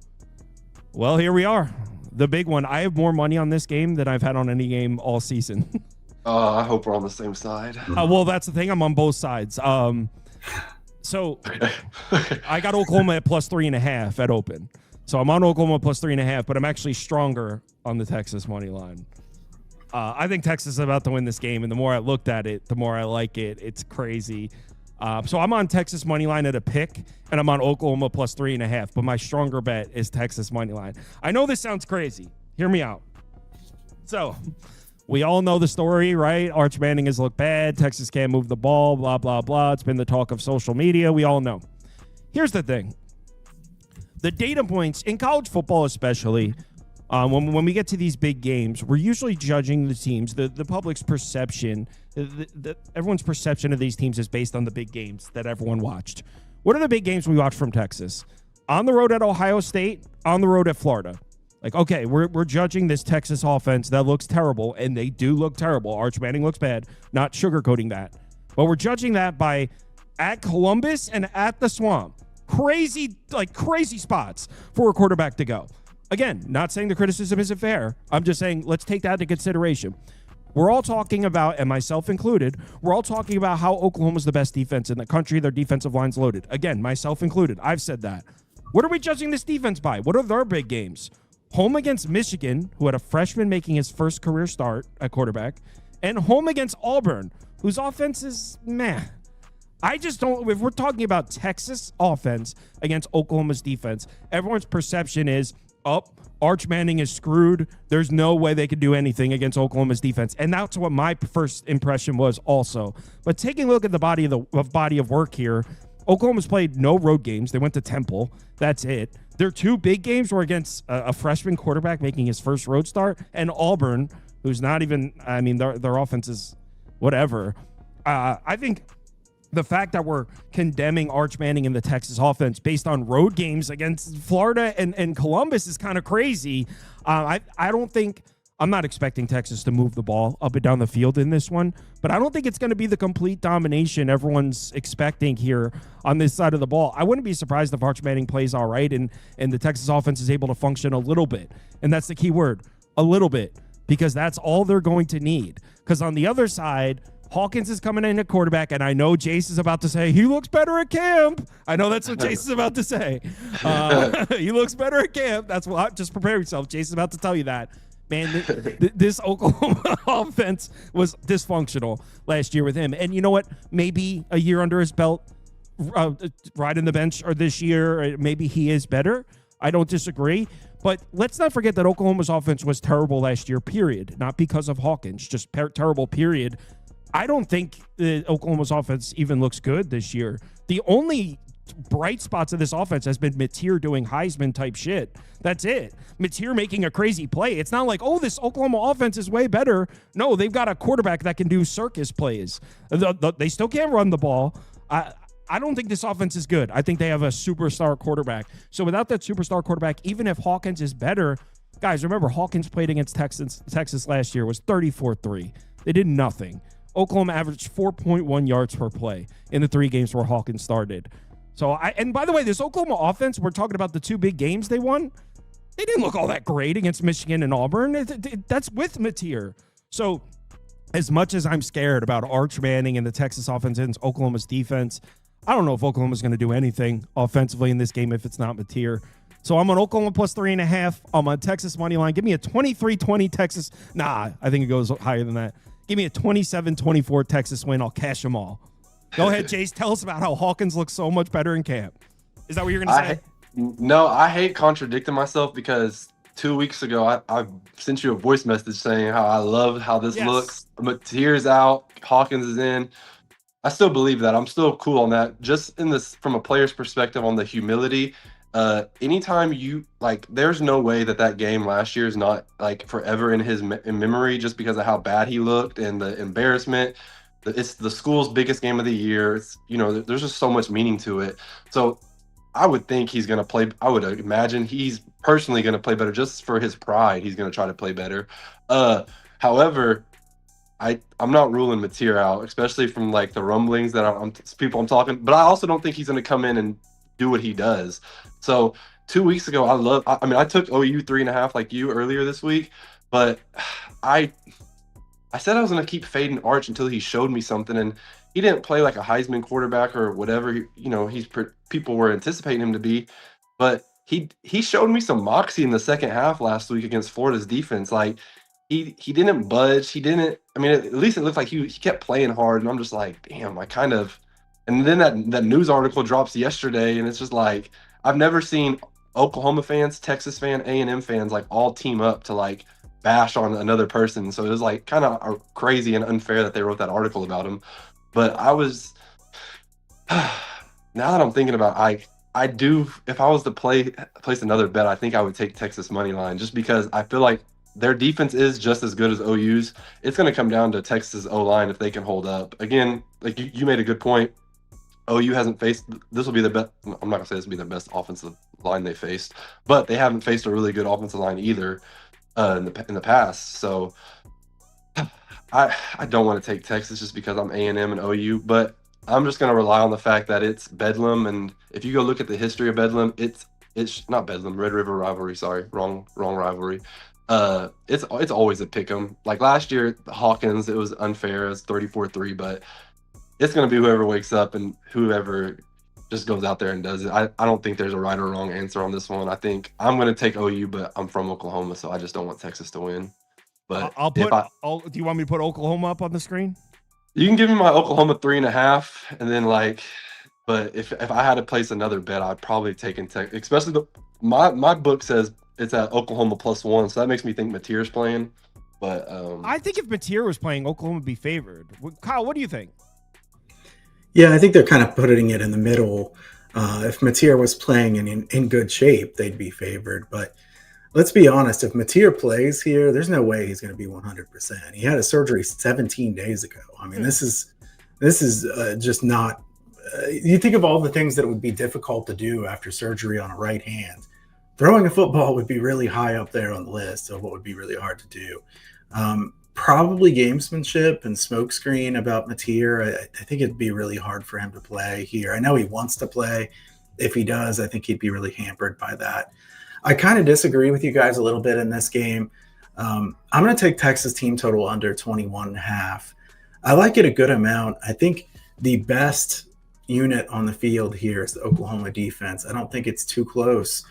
well, here we are. The big one. I have more money on this game than I've had on any game all season. I hope we're on the same side. Well, that's the thing. I'm on both sides. So I got Oklahoma at plus 3.5 at open. So I'm on Oklahoma plus 3.5, but I'm actually stronger on the Texas money line. I think Texas is about to win this game, and the more I looked at it, the more I like it. It's crazy. So I'm on Texas money line at a pick, and I'm on Oklahoma plus 3.5, but my stronger bet is Texas money line. I know this sounds crazy. Hear me out. So we all know the story, right? Arch Manning has looked bad. Texas can't move the ball, blah, blah, blah. It's been the talk of social media. We all know. Here's the thing. The data points, in college football especially, when we get to these big games, we're usually judging the teams. The public's perception, everyone's perception of these teams is based on the big games that everyone watched. What are the big games we watched from Texas? On the road at Ohio State, on the road at Florida. Like, okay, we're judging this Texas offense that looks terrible, and they do look terrible. Arch Manning looks bad, not sugarcoating that. But we're judging that by at Columbus and at the Swamp. Crazy spots for a quarterback to go. Again, not saying the criticism isn't fair. I'm just saying let's take that into consideration. We're all talking about, and myself included, we're all talking about how Oklahoma's the best defense in the country. Their defensive line's loaded. Again, myself included. I've said that. What are we judging this defense by? What are their big games? Home against Michigan, who had a freshman making his first career start at quarterback, and home against Auburn, whose offense is meh. I just don't, if we're talking about Texas offense against Oklahoma's defense, everyone's perception is, Arch Manning is screwed. There's no way they could do anything against Oklahoma's defense. And that's what my first impression was also. But taking a look at the body of work here, Oklahoma's played no road games. They went to Temple. That's it. Their two big games were against a freshman quarterback making his first road start and Auburn, who's not even, I mean, their offense is whatever. I think the fact that we're condemning Arch Manning in the Texas offense based on road games against Florida and Columbus is kind of crazy. I don't think, I'm not expecting Texas to move the ball up and down the field in this one, but I don't think it's going to be the complete domination everyone's expecting here on this side of the ball. I wouldn't be surprised if Arch Manning plays all right and the Texas offense is able to function a little bit. And that's the key word, a little bit, because that's all they're going to need. Because on the other side, Hawkins is coming in at quarterback, and I know Jace is about to say, he looks better at camp. I know that's what Jace is about to say. He looks better at camp. That's what, just prepare yourself. Jace is about to tell you that. Man, this Oklahoma offense was dysfunctional last year with him. And you know what? Maybe a year under his belt, riding the bench, or this year, maybe he is better. I don't disagree. But let's not forget that Oklahoma's offense was terrible last year, period. Not because of Hawkins, just terrible, period. I don't think Oklahoma's offense even looks good this year. The only bright spots of this offense has been Mateer doing Heisman type shit. That's it. Mateer making a crazy play. It's not like, oh, this Oklahoma offense is way better. No, they've got a quarterback that can do circus plays. They still can't run the ball. I don't think this offense is good. I think they have a superstar quarterback. So without that superstar quarterback, even if Hawkins is better, guys, remember Hawkins played against Texas last year, was 34-3. They did nothing. Oklahoma averaged 4.1 yards per play in the 3 games where Hawkins started. So, and by the way, this Oklahoma offense, we're talking about the 2 big games they won. They didn't look all that great against Michigan and Auburn. That's with Mateer. So, as much as I'm scared about Arch Manning and the Texas offense and Oklahoma's defense, I don't know if Oklahoma's going to do anything offensively in this game if it's not Mateer. So I'm on Oklahoma plus 3.5. I'm on Texas money line. Give me a 23-20 Texas. Nah, I think it goes higher than that. Give me a 27-24 Texas win. I'll cash them all. Go ahead, Jace. Tell us about how Hawkins looks so much better in camp. Is that what you're going to say? No, I hate contradicting myself because 2 weeks ago I sent you a voice message saying how I love how this looks. Mateer's out, Hawkins is in. I still believe that. I'm still cool on that. Just in this, from a player's perspective on the humility, anytime you there's no way that game last year is not forever in his in memory just because of how bad he looked and the embarrassment. It's the school's biggest game of the year. It's, there's just so much meaning to it. So I would think he's going to play. I would imagine he's personally going to play better just for his pride. He's going to try to play better. However, I'm not ruling Mateer out, especially from the rumblings that I'm talking. But I also don't think he's going to come in and do what he does. So 2 weeks ago, I took OU 3.5 like you earlier this week, but I said I was going to keep fading Arch until he showed me something, and he didn't play like a Heisman quarterback or whatever people were anticipating him to be, but he showed me some moxie in the second half last week against Florida's defense. He didn't budge. He didn't. At least it looked like he kept playing hard, and I'm just like, damn. And then that news article drops yesterday, and it's just like I've never seen Oklahoma fans, Texas fan, A&M fans all team up to bash on another person. So it was kind of crazy and unfair that they wrote that article about him. But I was now that I'm thinking about, I do. If I was to place another bet, I think I would take Texas money line just because I feel like their defense is just as good as OU's. It's going to come down to Texas O-line if they can hold up. Again, you made a good point. OU hasn't faced. This will be the best. I'm not going to say this will be the best offensive line they faced, but they haven't faced a really good offensive line either in the past. So I don't want to take Texas just because I'm A&M and OU, but I'm just going to rely on the fact that it's Bedlam. And if you go look at the history of Bedlam, it's not Bedlam, Red River rivalry. Sorry, wrong rivalry. It's always a pick 'em. Last year, Hawkins, it was unfair. It was 34-3, but it's going to be whoever wakes up and whoever just goes out there and does it. I don't think there's a right or wrong answer on this one. I think I'm going to take OU, but I'm from Oklahoma, so I just don't want Texas to win. But do you want me to put Oklahoma up on the screen? You can give me my Oklahoma 3.5, and then but if I had to place another bet, I'd probably take in Texas. Especially my book says it's at Oklahoma +1, so that makes me think Mateer's playing. But I think if Mateer was playing, Oklahoma would be favored. Kyle, what do you think? Yeah, I think they're kind of putting it in the middle. If Mateer was playing in good shape, they'd be favored. But let's be honest, if Mateer plays here, there's no way he's going to be 100%. He had a surgery 17 days ago. This is just not. You think of all the things that it would be difficult to do after surgery on a right hand. Throwing a football would be really high up there on the list of what would be really hard to do. Probably gamesmanship and smokescreen about Mateer. I think it'd be really hard for him to play here. I know he wants to play. If he does, I think he'd be really hampered by that. I kind of disagree with you guys a little bit in this game. I'm going to take Texas team total under 21.5. I like it a good amount. I think the best unit on the field here is the Oklahoma defense. I don't think it's too close.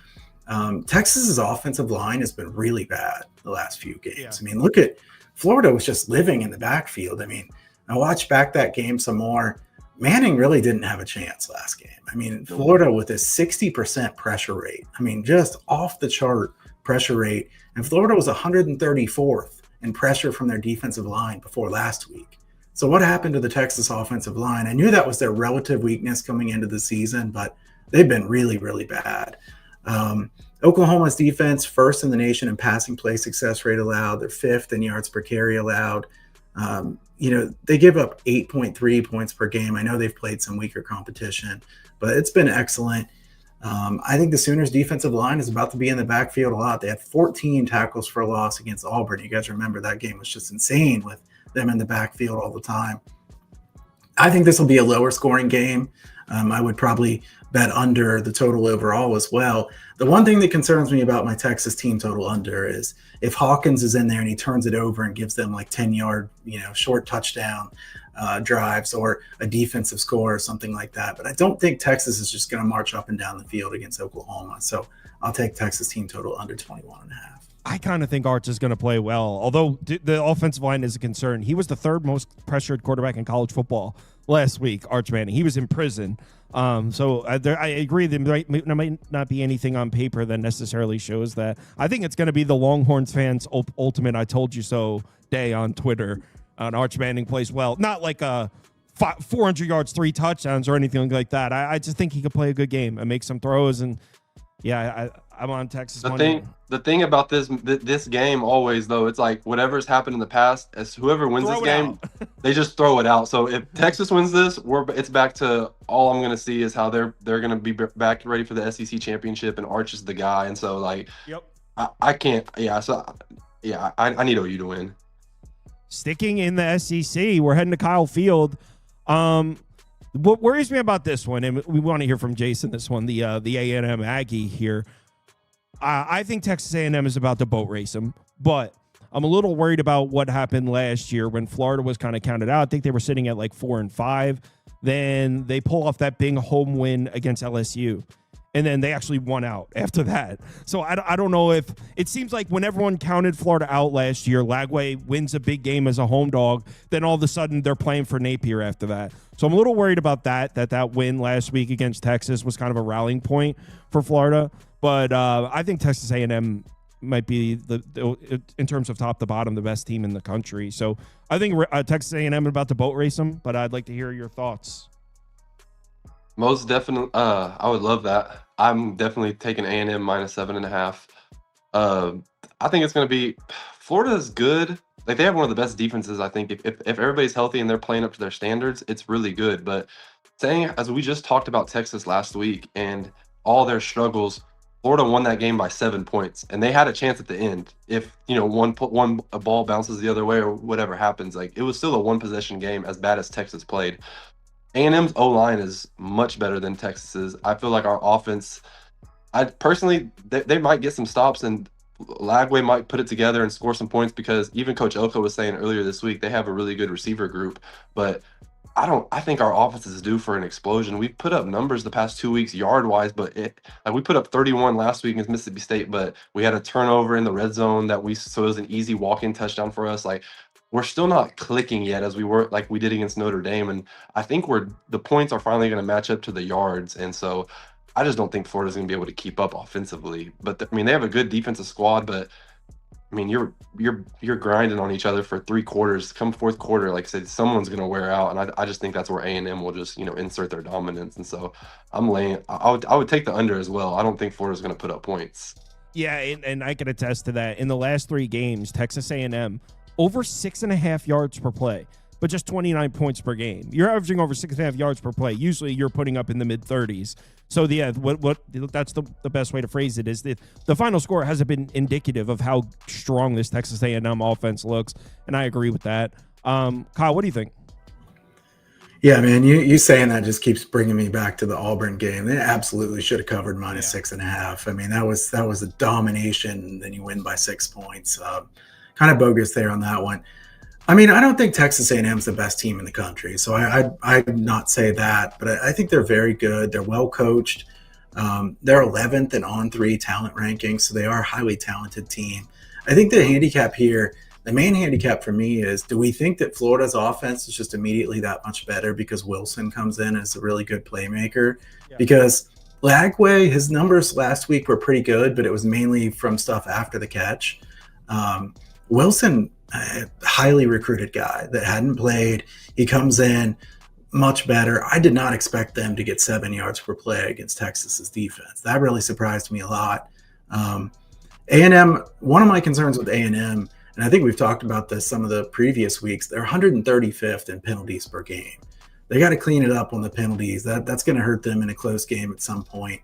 Texas's offensive line has been really bad the last few games. Yeah. Look at Florida was just living in the backfield. I watched back that game some more. Manning really didn't have a chance last game. Florida with a 60% pressure rate. Just off the chart pressure rate. And Florida was 134th in pressure from their defensive line before last week. So what happened to the Texas offensive line? I knew that was their relative weakness coming into the season, but they've been really, really bad. Oklahoma's defense, first in the nation in passing play success rate allowed. They're fifth in yards per carry allowed. They give up 8.3 points per game. I know they've played some weaker competition, but it's been excellent. I think the Sooners' defensive line is about to be in the backfield a lot. They had 14 tackles for a loss against Auburn. You guys remember that game was just insane with them in the backfield all the time. I think this will be a lower scoring game. I would probably bet under the total overall as well. The one thing that concerns me about my Texas team total under is if Hawkins is in there and he turns it over and gives them 10-yard, short touchdown drives or a defensive score or something like that. But I don't think Texas is just going to march up and down the field against Oklahoma. So I'll take Texas team total under 21.5. I kind of think Arch is going to play well, although the offensive line is a concern. He was the third most pressured quarterback in college football last week, Arch Manning. He was in prison. So I agree there might not be anything on paper that necessarily shows that. I think it's going to be the Longhorns fans' ultimate I told you so day on Twitter. Arch Manning plays well. Not like 400 yards, 3 touchdowns or anything like that. I just think he could play a good game and make some throws. And, yeah, I'm on Texas. The thing about this game always, though, it's like whatever's happened in the past, as whoever wins this game, they just throw it out. So if Texas wins this, it's back to all I'm going to see is how they're going to be back ready for the SEC championship, and Arch is the guy. And so, like, I can't. Yeah, so, yeah, I need OU to win. Sticking in the SEC, we're heading to Kyle Field. What worries me about this one, and we want to hear from Jason this one, the A&M Aggie here. I think Texas A&M is about to boat race them, but I'm a little worried about what happened last year when Florida was kind of counted out. I think they were sitting at like 4-5. Then they pull off that big home win against LSU. And then they actually won out after that. So I don't know if it seems like when everyone counted Florida out last year, Lagway wins a big game as a home dog. Then all of a sudden they're playing for Napier after that. So I'm a little worried about that win last week against Texas was kind of a rallying point for Florida. But I think Texas A&M might be in terms of top to bottom, the best team in the country. So I think Texas A&M is about to boat race them, but I'd like to hear your thoughts. Most definitely, I would love that. I'm definitely taking A&M -7.5. I think it's going to be Florida's good. Like, they have one of the best defenses. I think if everybody's healthy and they're playing up to their standards, it's really good. But saying, as we just talked about Texas last week and all their struggles, Florida won that game by 7 points, and they had a chance at the end. If a ball bounces the other way or whatever happens, like, it was still a 1-possession game as bad as Texas played. A&M's O-line is much better than Texas's. I feel like our offense, they might get some stops, and Lagway might put it together and score some points, because even Coach Oko was saying earlier this week they have a really good receiver group. But I think our offense is due for an explosion. We've put up numbers the past 2 weeks yard-wise, but we put up 31 last week against Mississippi State, but we had a turnover in the red zone so it was an easy walk-in touchdown for us. Like, we're still not clicking yet as we were like we did against Notre Dame, and I think the points are finally going to match up to the yards, and so I just don't think Florida's going to be able to keep up offensively. But they have a good defensive squad, but I mean, you're grinding on each other for 3 quarters. Come fourth quarter, like I said, someone's going to wear out, and I just think that's where A&M will just insert their dominance, and so I would take the under as well. I don't think Florida's going to put up points. Yeah, and I can attest to that. In the last 3 games, Texas A&M over 6.5 yards per play, but just 29 points per game. You're averaging over 6.5 yards per play. Usually you're putting up in the mid-30s. So, yeah, what that's the best way to phrase it is that the final score hasn't been indicative of how strong this Texas A&M offense looks, and I agree with that. Kyle, what do you think? Yeah, man, you saying that just keeps bringing me back to the Auburn game. They absolutely should have covered -6.5. I mean, that was a domination, and then you win by 6 points. Kind of bogus there on that one. I mean, I don't think Texas A&M is the best team in the country, so I'd not say that, but I think they're very good. They're well coached. They're 11th in On3 talent rankings, so they are a highly talented team. I think the handicap here, the main handicap for me is, do we think that Florida's offense is just immediately that much better because Wilson comes in as a really good playmaker? Yeah. Because Lagway, his numbers last week were pretty good, but it was mainly from stuff after the catch. Wilson, a highly recruited guy that hadn't played. He comes in much better. I did not expect them to get 7 yards per play against Texas's defense. That really surprised me a lot. A&M, one of my concerns with A&M, and I think we've talked about this some of the previous weeks, they're 135th in penalties per game. They got to clean it up on the penalties. That's going to hurt them in a close game at some point.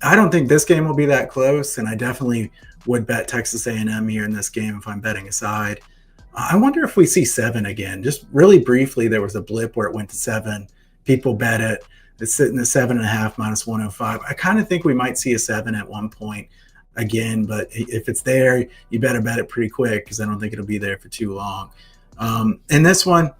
I don't think this game will be that close, and I definitely would bet Texas A&M here in this game if I'm betting aside. I wonder if we see 7 again. Just really briefly, there was a blip where it went to 7. People bet it. It's sitting at 7.5 -105. I kind of think we might see a 7 at one point again, but if it's there, you better bet it pretty quick because I don't think it'll be there for too long. In this one,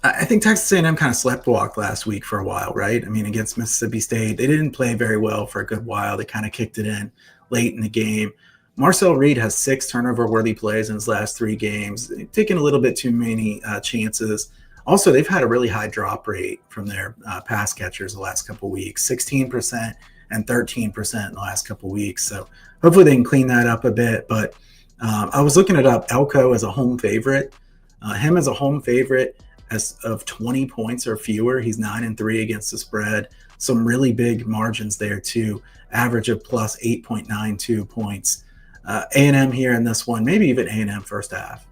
I think Texas A&M kind of sleptwalked last week for a while, right? I mean, against Mississippi State, they didn't play very well for a good while. They kind of kicked it in late in the game. Marcel Reed has 6 turnover-worthy plays in his last 3 games, taking a little bit too many chances. Also, they've had a really high drop rate from their pass catchers the last couple weeks, 16% and 13% in the last couple weeks. So hopefully they can clean that up a bit. But I was looking it up. Elko as a home favorite. Him as a home favorite as of 20 points or fewer. He's 9-3 against the spread. Some really big margins there too. Average of plus 8.92 points. A&M here in this one, maybe even A&M first half.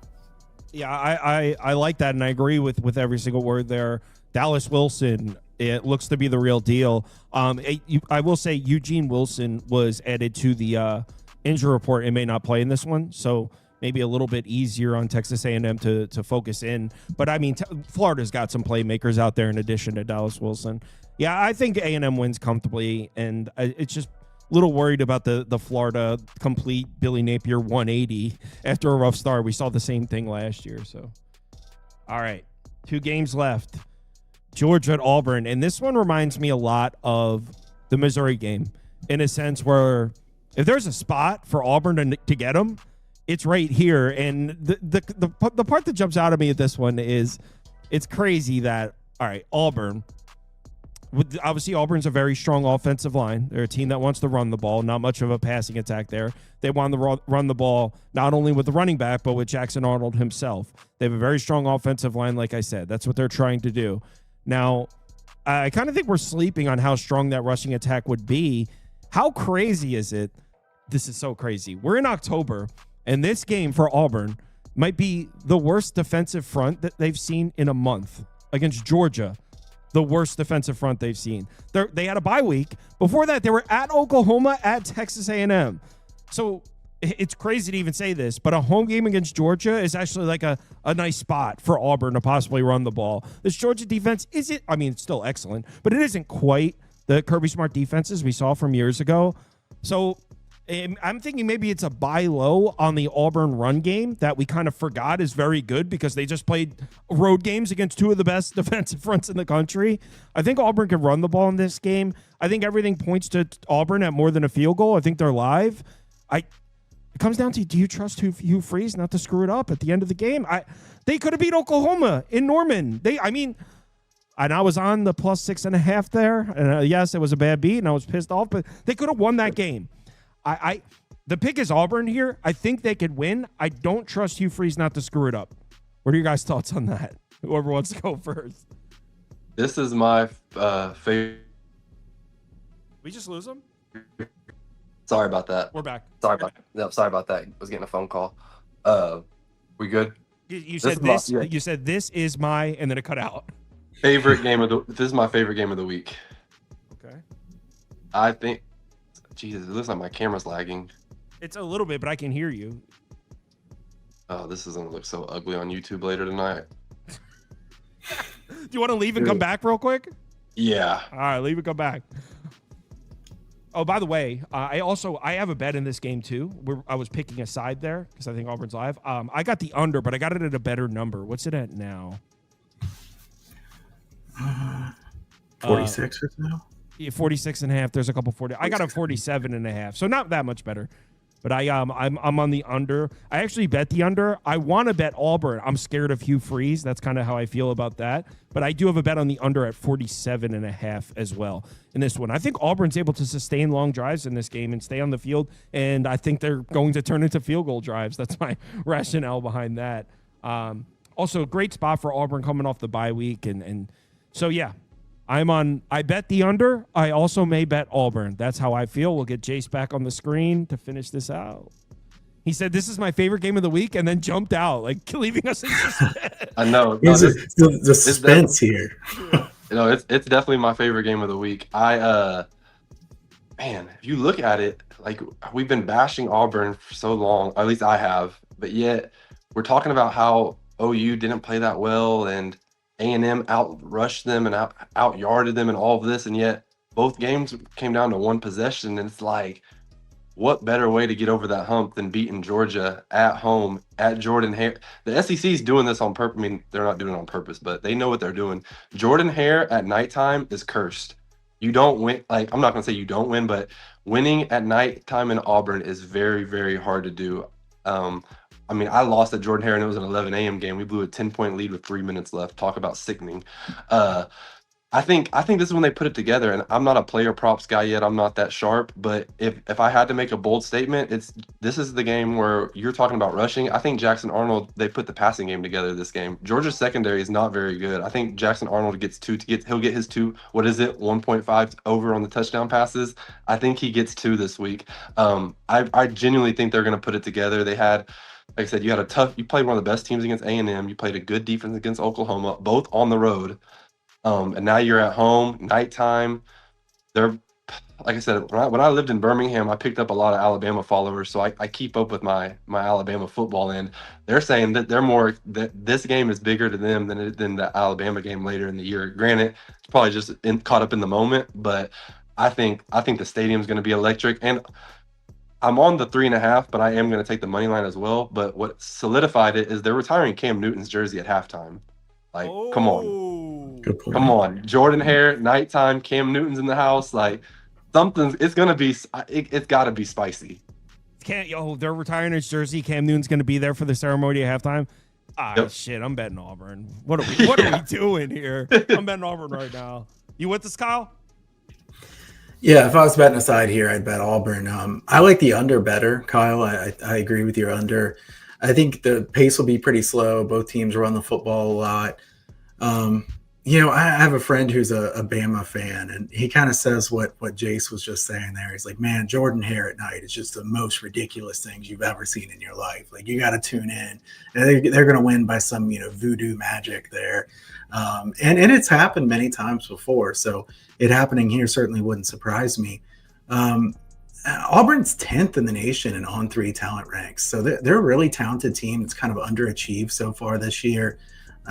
Yeah, I like that, and I agree with every single word there. Dallas Wilson, it looks to be the real deal. I will say Eugene Wilson was added to the injury report and may not play in this one, so maybe a little bit easier on Texas A&M to focus in. But, I mean, Florida's got some playmakers out there in addition to Dallas Wilson. Yeah, I think A&M wins comfortably, and it's just a little worried about the Florida complete Billy Napier 180 after a rough start. We saw the same thing last year. So, all right, 2 games left. Georgia at Auburn, and this one reminds me a lot of the Missouri game in a sense where if there's a spot for Auburn to get them, it's right here. And the part that jumps out at me at this one is it's crazy that, all right, Auburn, obviously Auburn's a very strong offensive line. They're a team that wants to run the ball, not much of a passing attack there. They want to run the ball not only with the running back, but with Jackson Arnold himself. They have a very strong offensive line, like I said. That's what they're trying to do. Now, I kind of think we're sleeping on how strong that rushing attack would be. How crazy is it? This is so crazy. We're in October, and this game for Auburn might be the worst defensive front that they've seen in a month against Georgia. The worst defensive front they've seen. They had a bye week. Before that, they were at Oklahoma, at Texas A&M. So it's crazy to even say this, but a home game against Georgia is actually like a nice spot for Auburn to possibly run the ball. This Georgia defense isn't, I mean, it's still excellent, but it isn't quite the Kirby Smart defenses we saw from years ago. So I'm thinking maybe it's a buy low on the Auburn run game that we kind of forgot is very good because they just played road games against 2 of the best defensive fronts in the country. I think Auburn can run the ball in this game. I think everything points to Auburn at more than a field goal. I think they're live. It comes down to, do you trust Hugh Freeze not to screw it up at the end of the game? They could have beat Oklahoma in Norman. And I was on the plus 6.5 there. And yes, it was a bad beat, and I was pissed off, but they could have won that game. The pick is Auburn here. I think they could win. I don't trust Hugh Freeze not to screw it up. What are your guys' thoughts on that? Whoever wants to go first. This is my favorite. We just lose them? Sorry about that. We're back. Sorry about that. I was getting a phone call. We good? You said this. You said this is my, and then it cut out. This is my favorite game of the week. Okay. I think. Jesus, it looks like my camera's lagging. It's a little bit, but I can hear you. Oh, this is gonna look so ugly on YouTube later tonight. Do you want to leave and come back real quick? Yeah. All right, leave and come back. Oh, by the way, I have a bet in this game too. I was picking a side there because I think Auburn's live. I got the under, but I got it at a better number. What's it at now? 46 or so. Yeah, 46.5. There's a couple 40. I got a 47.5, so not that much better. But I'm on the under. I actually bet the under. I want to bet Auburn. I'm scared of Hugh Freeze. That's kind of how I feel about that. But I do have a bet on the under at 47.5 as well in this one. I think Auburn's able to sustain long drives in this game and stay on the field, and I think they're going to turn into field goal drives. That's my rationale behind that. Also, great spot for Auburn coming off the bye week, and so yeah. I bet the under. I also may bet Auburn. That's how I feel. We'll get Jace back on the screen to finish this out. He said, this is my favorite game of the week, and then jumped out, like leaving us in suspense. I know. No, the suspense here. It's definitely my favorite game of the week. Man, if you look at it, like we've been bashing Auburn for so long, at least I have, but yet we're talking about how OU didn't play that well and A&M outrushed them and out-yarded them and all of this, and yet both games came down to one possession, and it's like, what better way to get over that hump than beating Georgia at home, at Jordan Hare? The SEC is doing this on purpose. I mean, they're not doing it on purpose, but they know what they're doing. Jordan Hare at nighttime is cursed. You don't win. Like, I'm not going to say you don't win, but winning at nighttime in Auburn is very, very hard to do. I mean, I lost at Jordan-Hare, and it was an 11 a.m. game. We blew a 10-point lead with 3 minutes left. Talk about sickening. I think this is when they put it together, and I'm not a player props guy yet. I'm not that sharp, but if I had to make a bold statement, this is the game where you're talking about rushing. I think Jackson Arnold, they put the passing game together this game. Georgia's secondary is not very good. I think Jackson Arnold he'll get his 1.5 over on the touchdown passes. I think he gets 2 this week. I genuinely think they're going to put it together. They had, like I said, you played one of the best teams against A&M. You played a good defense against Oklahoma, both on the road. And now you're at home, nighttime. They're, like I said, when I lived in Birmingham, I picked up a lot of Alabama followers, so I keep up with my Alabama football, and they're saying that that this game is bigger to them than the Alabama game later in the year. Granted, it's probably just caught up in the moment, but I think the stadium's going to be electric, and I'm on the 3.5, but I am going to take the money line as well. But what solidified it is they're retiring Cam Newton's jersey at halftime. Like, come on. Good point. Come on, Jordan-Hare, nighttime, Cam Newton's in the house. Like, it's got to be spicy. They're retiring his jersey. Cam Newton's going to be there for the ceremony at halftime. Yep. Shit, I'm betting Auburn. What are we doing here? I'm betting Auburn right now. You with this, Kyle? Yeah, if I was betting a side here, I'd bet Auburn. I like the under better, Kyle. I agree with your under. I think the pace will be pretty slow. Both teams run the football a lot. I have a friend who's a Bama fan, and he kind of says what Jace was just saying there. He's like, man, Jordan-Hare at night is just the most ridiculous things you've ever seen in your life. Like, you got to tune in. And they're going to win by some, voodoo magic there. And it's happened many times before. So it happening here certainly wouldn't surprise me. Auburn's 10th in the nation in on-3 talent ranks. So they're a really talented team that's kind of underachieved so far this year.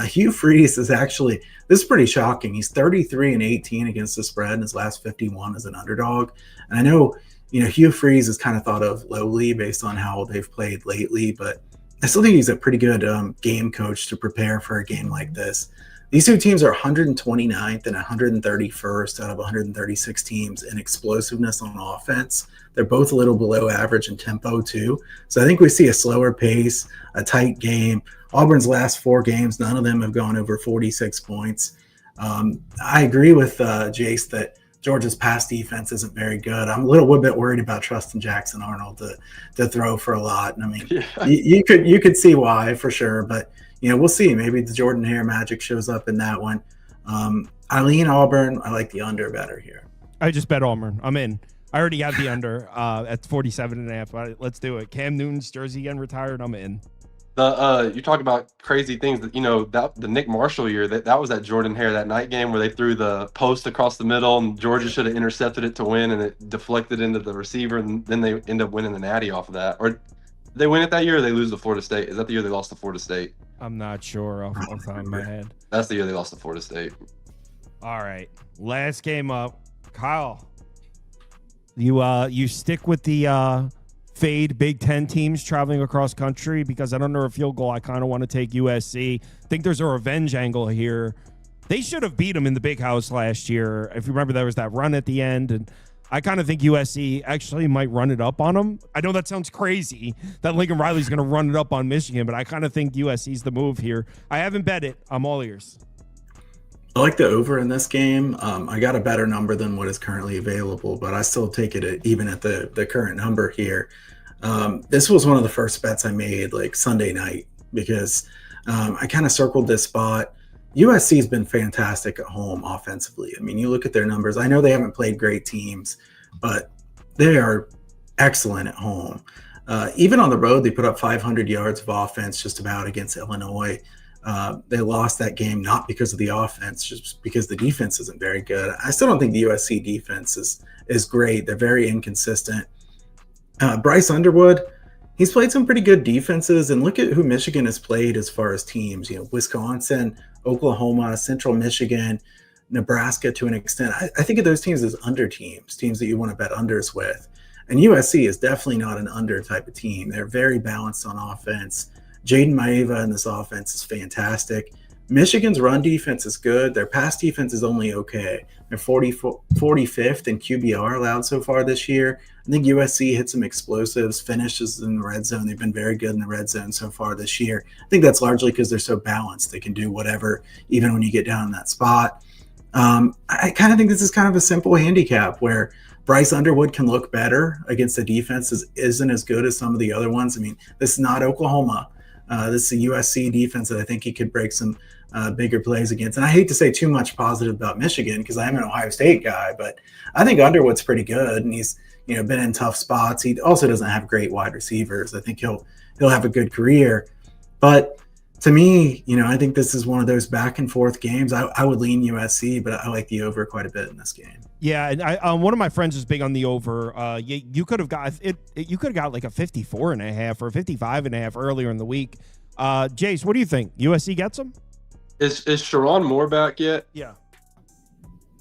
Hugh Freeze is actually, this is pretty shocking. He's 33-18 against the spread in his last 51 as an underdog. And I know, Hugh Freeze is kind of thought of lowly based on how they've played lately, but I still think he's a pretty good game coach to prepare for a game like this. These two teams are 129th and 131st out of 136 teams in explosiveness on offense. They're both a little below average in tempo too. So I think we see a slower pace, a tight game. Auburn's last 4 games, none of them have gone over 46 points. I agree with Jace that Georgia's pass defense isn't very good. I'm a little bit worried about trusting Jackson Arnold to throw for a lot. And I mean, you could see why for sure, but we'll see. Maybe the Jordan-Hare magic shows up in that one. I lean Auburn. I like the under better here. I just bet Auburn. I'm in. I already have the under at 47.5. Let's do it. Cam Newton's jersey again retired. I'm in. You talk about crazy things that that the Nick Marshall year that was at Jordan-Hare that night game where they threw the post across the middle and Georgia should have intercepted it to win and it deflected into the receiver and then they end up winning the Natty off of that. Or did they win it that year or they lose to Florida State? Is that the year they lost to Florida State? I'm not sure off the top of my head. That's the year they lost to Florida State. All right, last game up, Kyle. You stick with the fade Big Ten teams traveling across country because at under a field goal, I kind of want to take USC. I think there's a revenge angle here. They should have beat them in the Big House last year. If you remember, there was that run at the end, and I kind of think USC actually might run it up on them. I know that sounds crazy that Lincoln Riley's going to run it up on Michigan, but I kind of think USC's the move here. I haven't bet it. I'm all ears. I like the over in this game. I got a better number than what is currently available, but I still take it even at the current number here. This was one of the first bets I made like Sunday night because I kind of circled this spot. USC has been fantastic at home offensively. I mean, you look at their numbers. I know they haven't played great teams, but they are excellent at home. Even on the road, they put up 500 yards of offense just about against Illinois. They lost that game not because of the offense, just because the defense isn't very good. I still don't think the USC defense is great. They're very inconsistent. Bryce Underwood, he's played some pretty good defenses, and look at who Michigan has played as far as teams. Wisconsin, Oklahoma, Central Michigan, Nebraska to an extent. I think of those teams as under teams that you want to bet unders with. And USC is definitely not an under type of team. They're very balanced on offense. Jaden Maeva in this offense is fantastic. Michigan's run defense is good. Their pass defense is only okay. They're 45th in QBR allowed so far this year. I think USC hit some explosives, finishes in the red zone. They've been very good in the red zone so far this year. I think that's largely because they're so balanced. They can do whatever, even when you get down in that spot. I kind of think this is kind of a simple handicap where Bryce Underwood can look better against the defense isn't as good as some of the other ones. I mean, this is not Oklahoma. This is a USC defense that I think he could break some bigger plays against. And I hate to say too much positive about Michigan because I am an Ohio State guy, but I think Underwood's pretty good, and he's been in tough spots. He also doesn't have great wide receivers. I think he'll have a good career, but to me, I think this is one of those back and forth games. I would lean USC, but I like the over quite a bit in this game. Yeah, and one of my friends is big on the over. You could have got it. You could have got like a 54.5 or 55.5 earlier in the week. Jace, what do you think? USC gets them? Is Sharon Moore back yet? Yeah.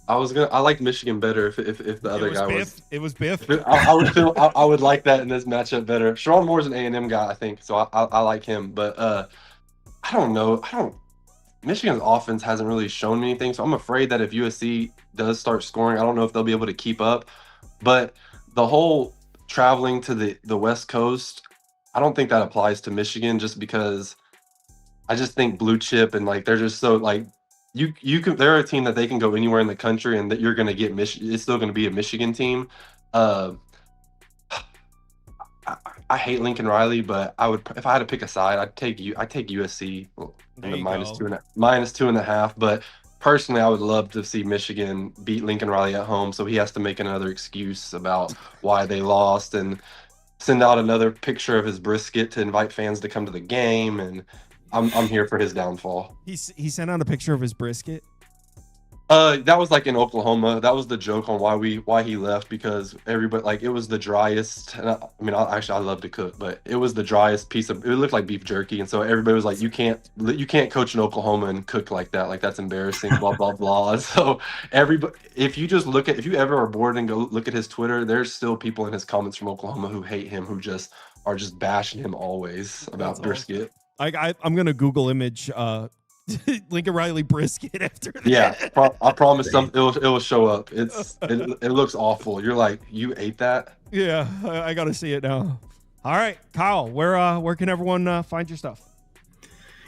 I like Michigan better if the other guy was. It was Biff. I would like that in this matchup better. Sharon Moore's an A&M guy, I think, so I like him. But I don't know. Michigan's offense hasn't really shown me anything, so I'm afraid that if USC does start scoring, I don't know if they'll be able to keep up. But the whole traveling to the West Coast, I don't think that applies to Michigan, just because I just think blue chip and they're just so they're a team that they can go anywhere in the country and that you're going to get it's still going to be a Michigan team. I hate Lincoln Riley, but I would, if I had to pick a side, I'd take USC in the -2.5. But personally, I would love to see Michigan beat Lincoln Riley at home, so he has to make another excuse about why they lost and send out another picture of his brisket to invite fans to come to the game. And I'm here for his downfall. He sent out a picture of his brisket. That was in Oklahoma. That was the joke on why he left, because everybody it was the driest. And I love to cook, but it was the driest piece of. It looked like beef jerky, and so everybody was like, "You can't coach in Oklahoma and cook like that. That's embarrassing." Blah blah blah. So everybody, if you ever are bored and go look at his Twitter, there's still people in his comments from Oklahoma who hate him, who just are just bashing him always about brisket. Awesome. I'm gonna Google image. Lincoln Riley brisket after that. Yeah, I promise it will show up. It looks awful. You're like, you ate that? Yeah, I got to see it now. All right, Kyle, where can everyone find your stuff?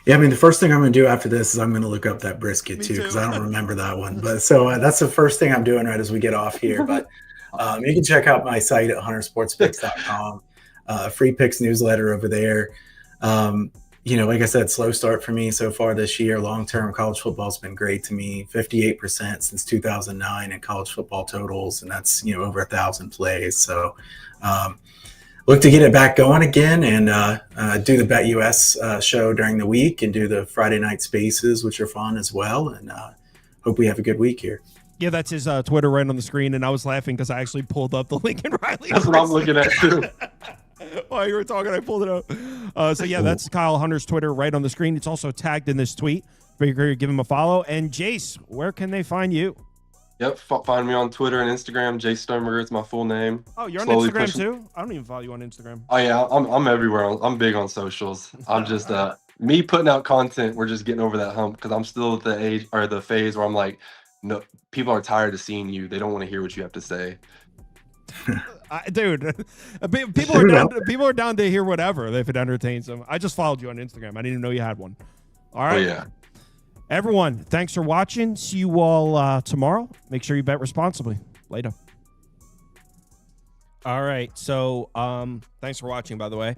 Yeah, the first thing I'm going to do after this is I'm going to look up that brisket too, because I don't remember that one. But so that's the first thing I'm doing right as we get off here. But you can check out my site at huntersportspicks.com. Free picks newsletter over there. Like I said, slow start for me so far this year. Long-term college football has been great to me. 58% since 2009 in college football totals, and that's over 1,000 plays. So look to get it back going again, and do the Bet US show during the week, and do the Friday night spaces, which are fun as well. And hope we have a good week here. Yeah, that's his Twitter right on the screen, and I was laughing because I actually pulled up the Lincoln Riley. That's what I'm looking at too. While you were talking, I pulled it up. So yeah, that's Kyle Hunter's Twitter right on the screen. It's also tagged in this tweet. Figure give him a follow. And Jace, where can they find you? Yep, find me on Twitter and Instagram. Jace Sternberger is my full name. Oh, you're on Instagram too? I don't even follow you on Instagram. Oh yeah, I'm everywhere. I'm big on socials. I'm just me putting out content. We're just getting over that hump because I'm still at the age or the phase where I'm like, no, people are tired of seeing you. They don't want to hear what you have to say. Dude, people are down to hear whatever if it entertains them. I just followed you on Instagram. I didn't even know you had one. All right. Oh, yeah. Everyone, thanks for watching. See you all tomorrow. Make sure you bet responsibly. Later. All right. So thanks for watching, by the way.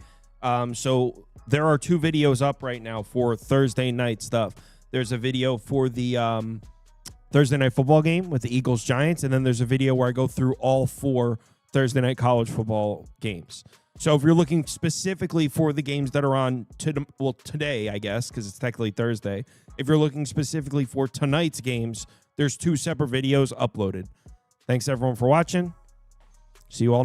So there are 2 videos up right now for Thursday night stuff. There's a video for the Thursday night football game with the Eagles Giants, and then there's a video where I go through all 4 Thursday night college football games. So if you're looking specifically for the games that are on today, I guess, because it's technically Thursday. If you're looking specifically for tonight's games, there's 2 separate videos uploaded. Thanks everyone for watching. See you all tomorrow.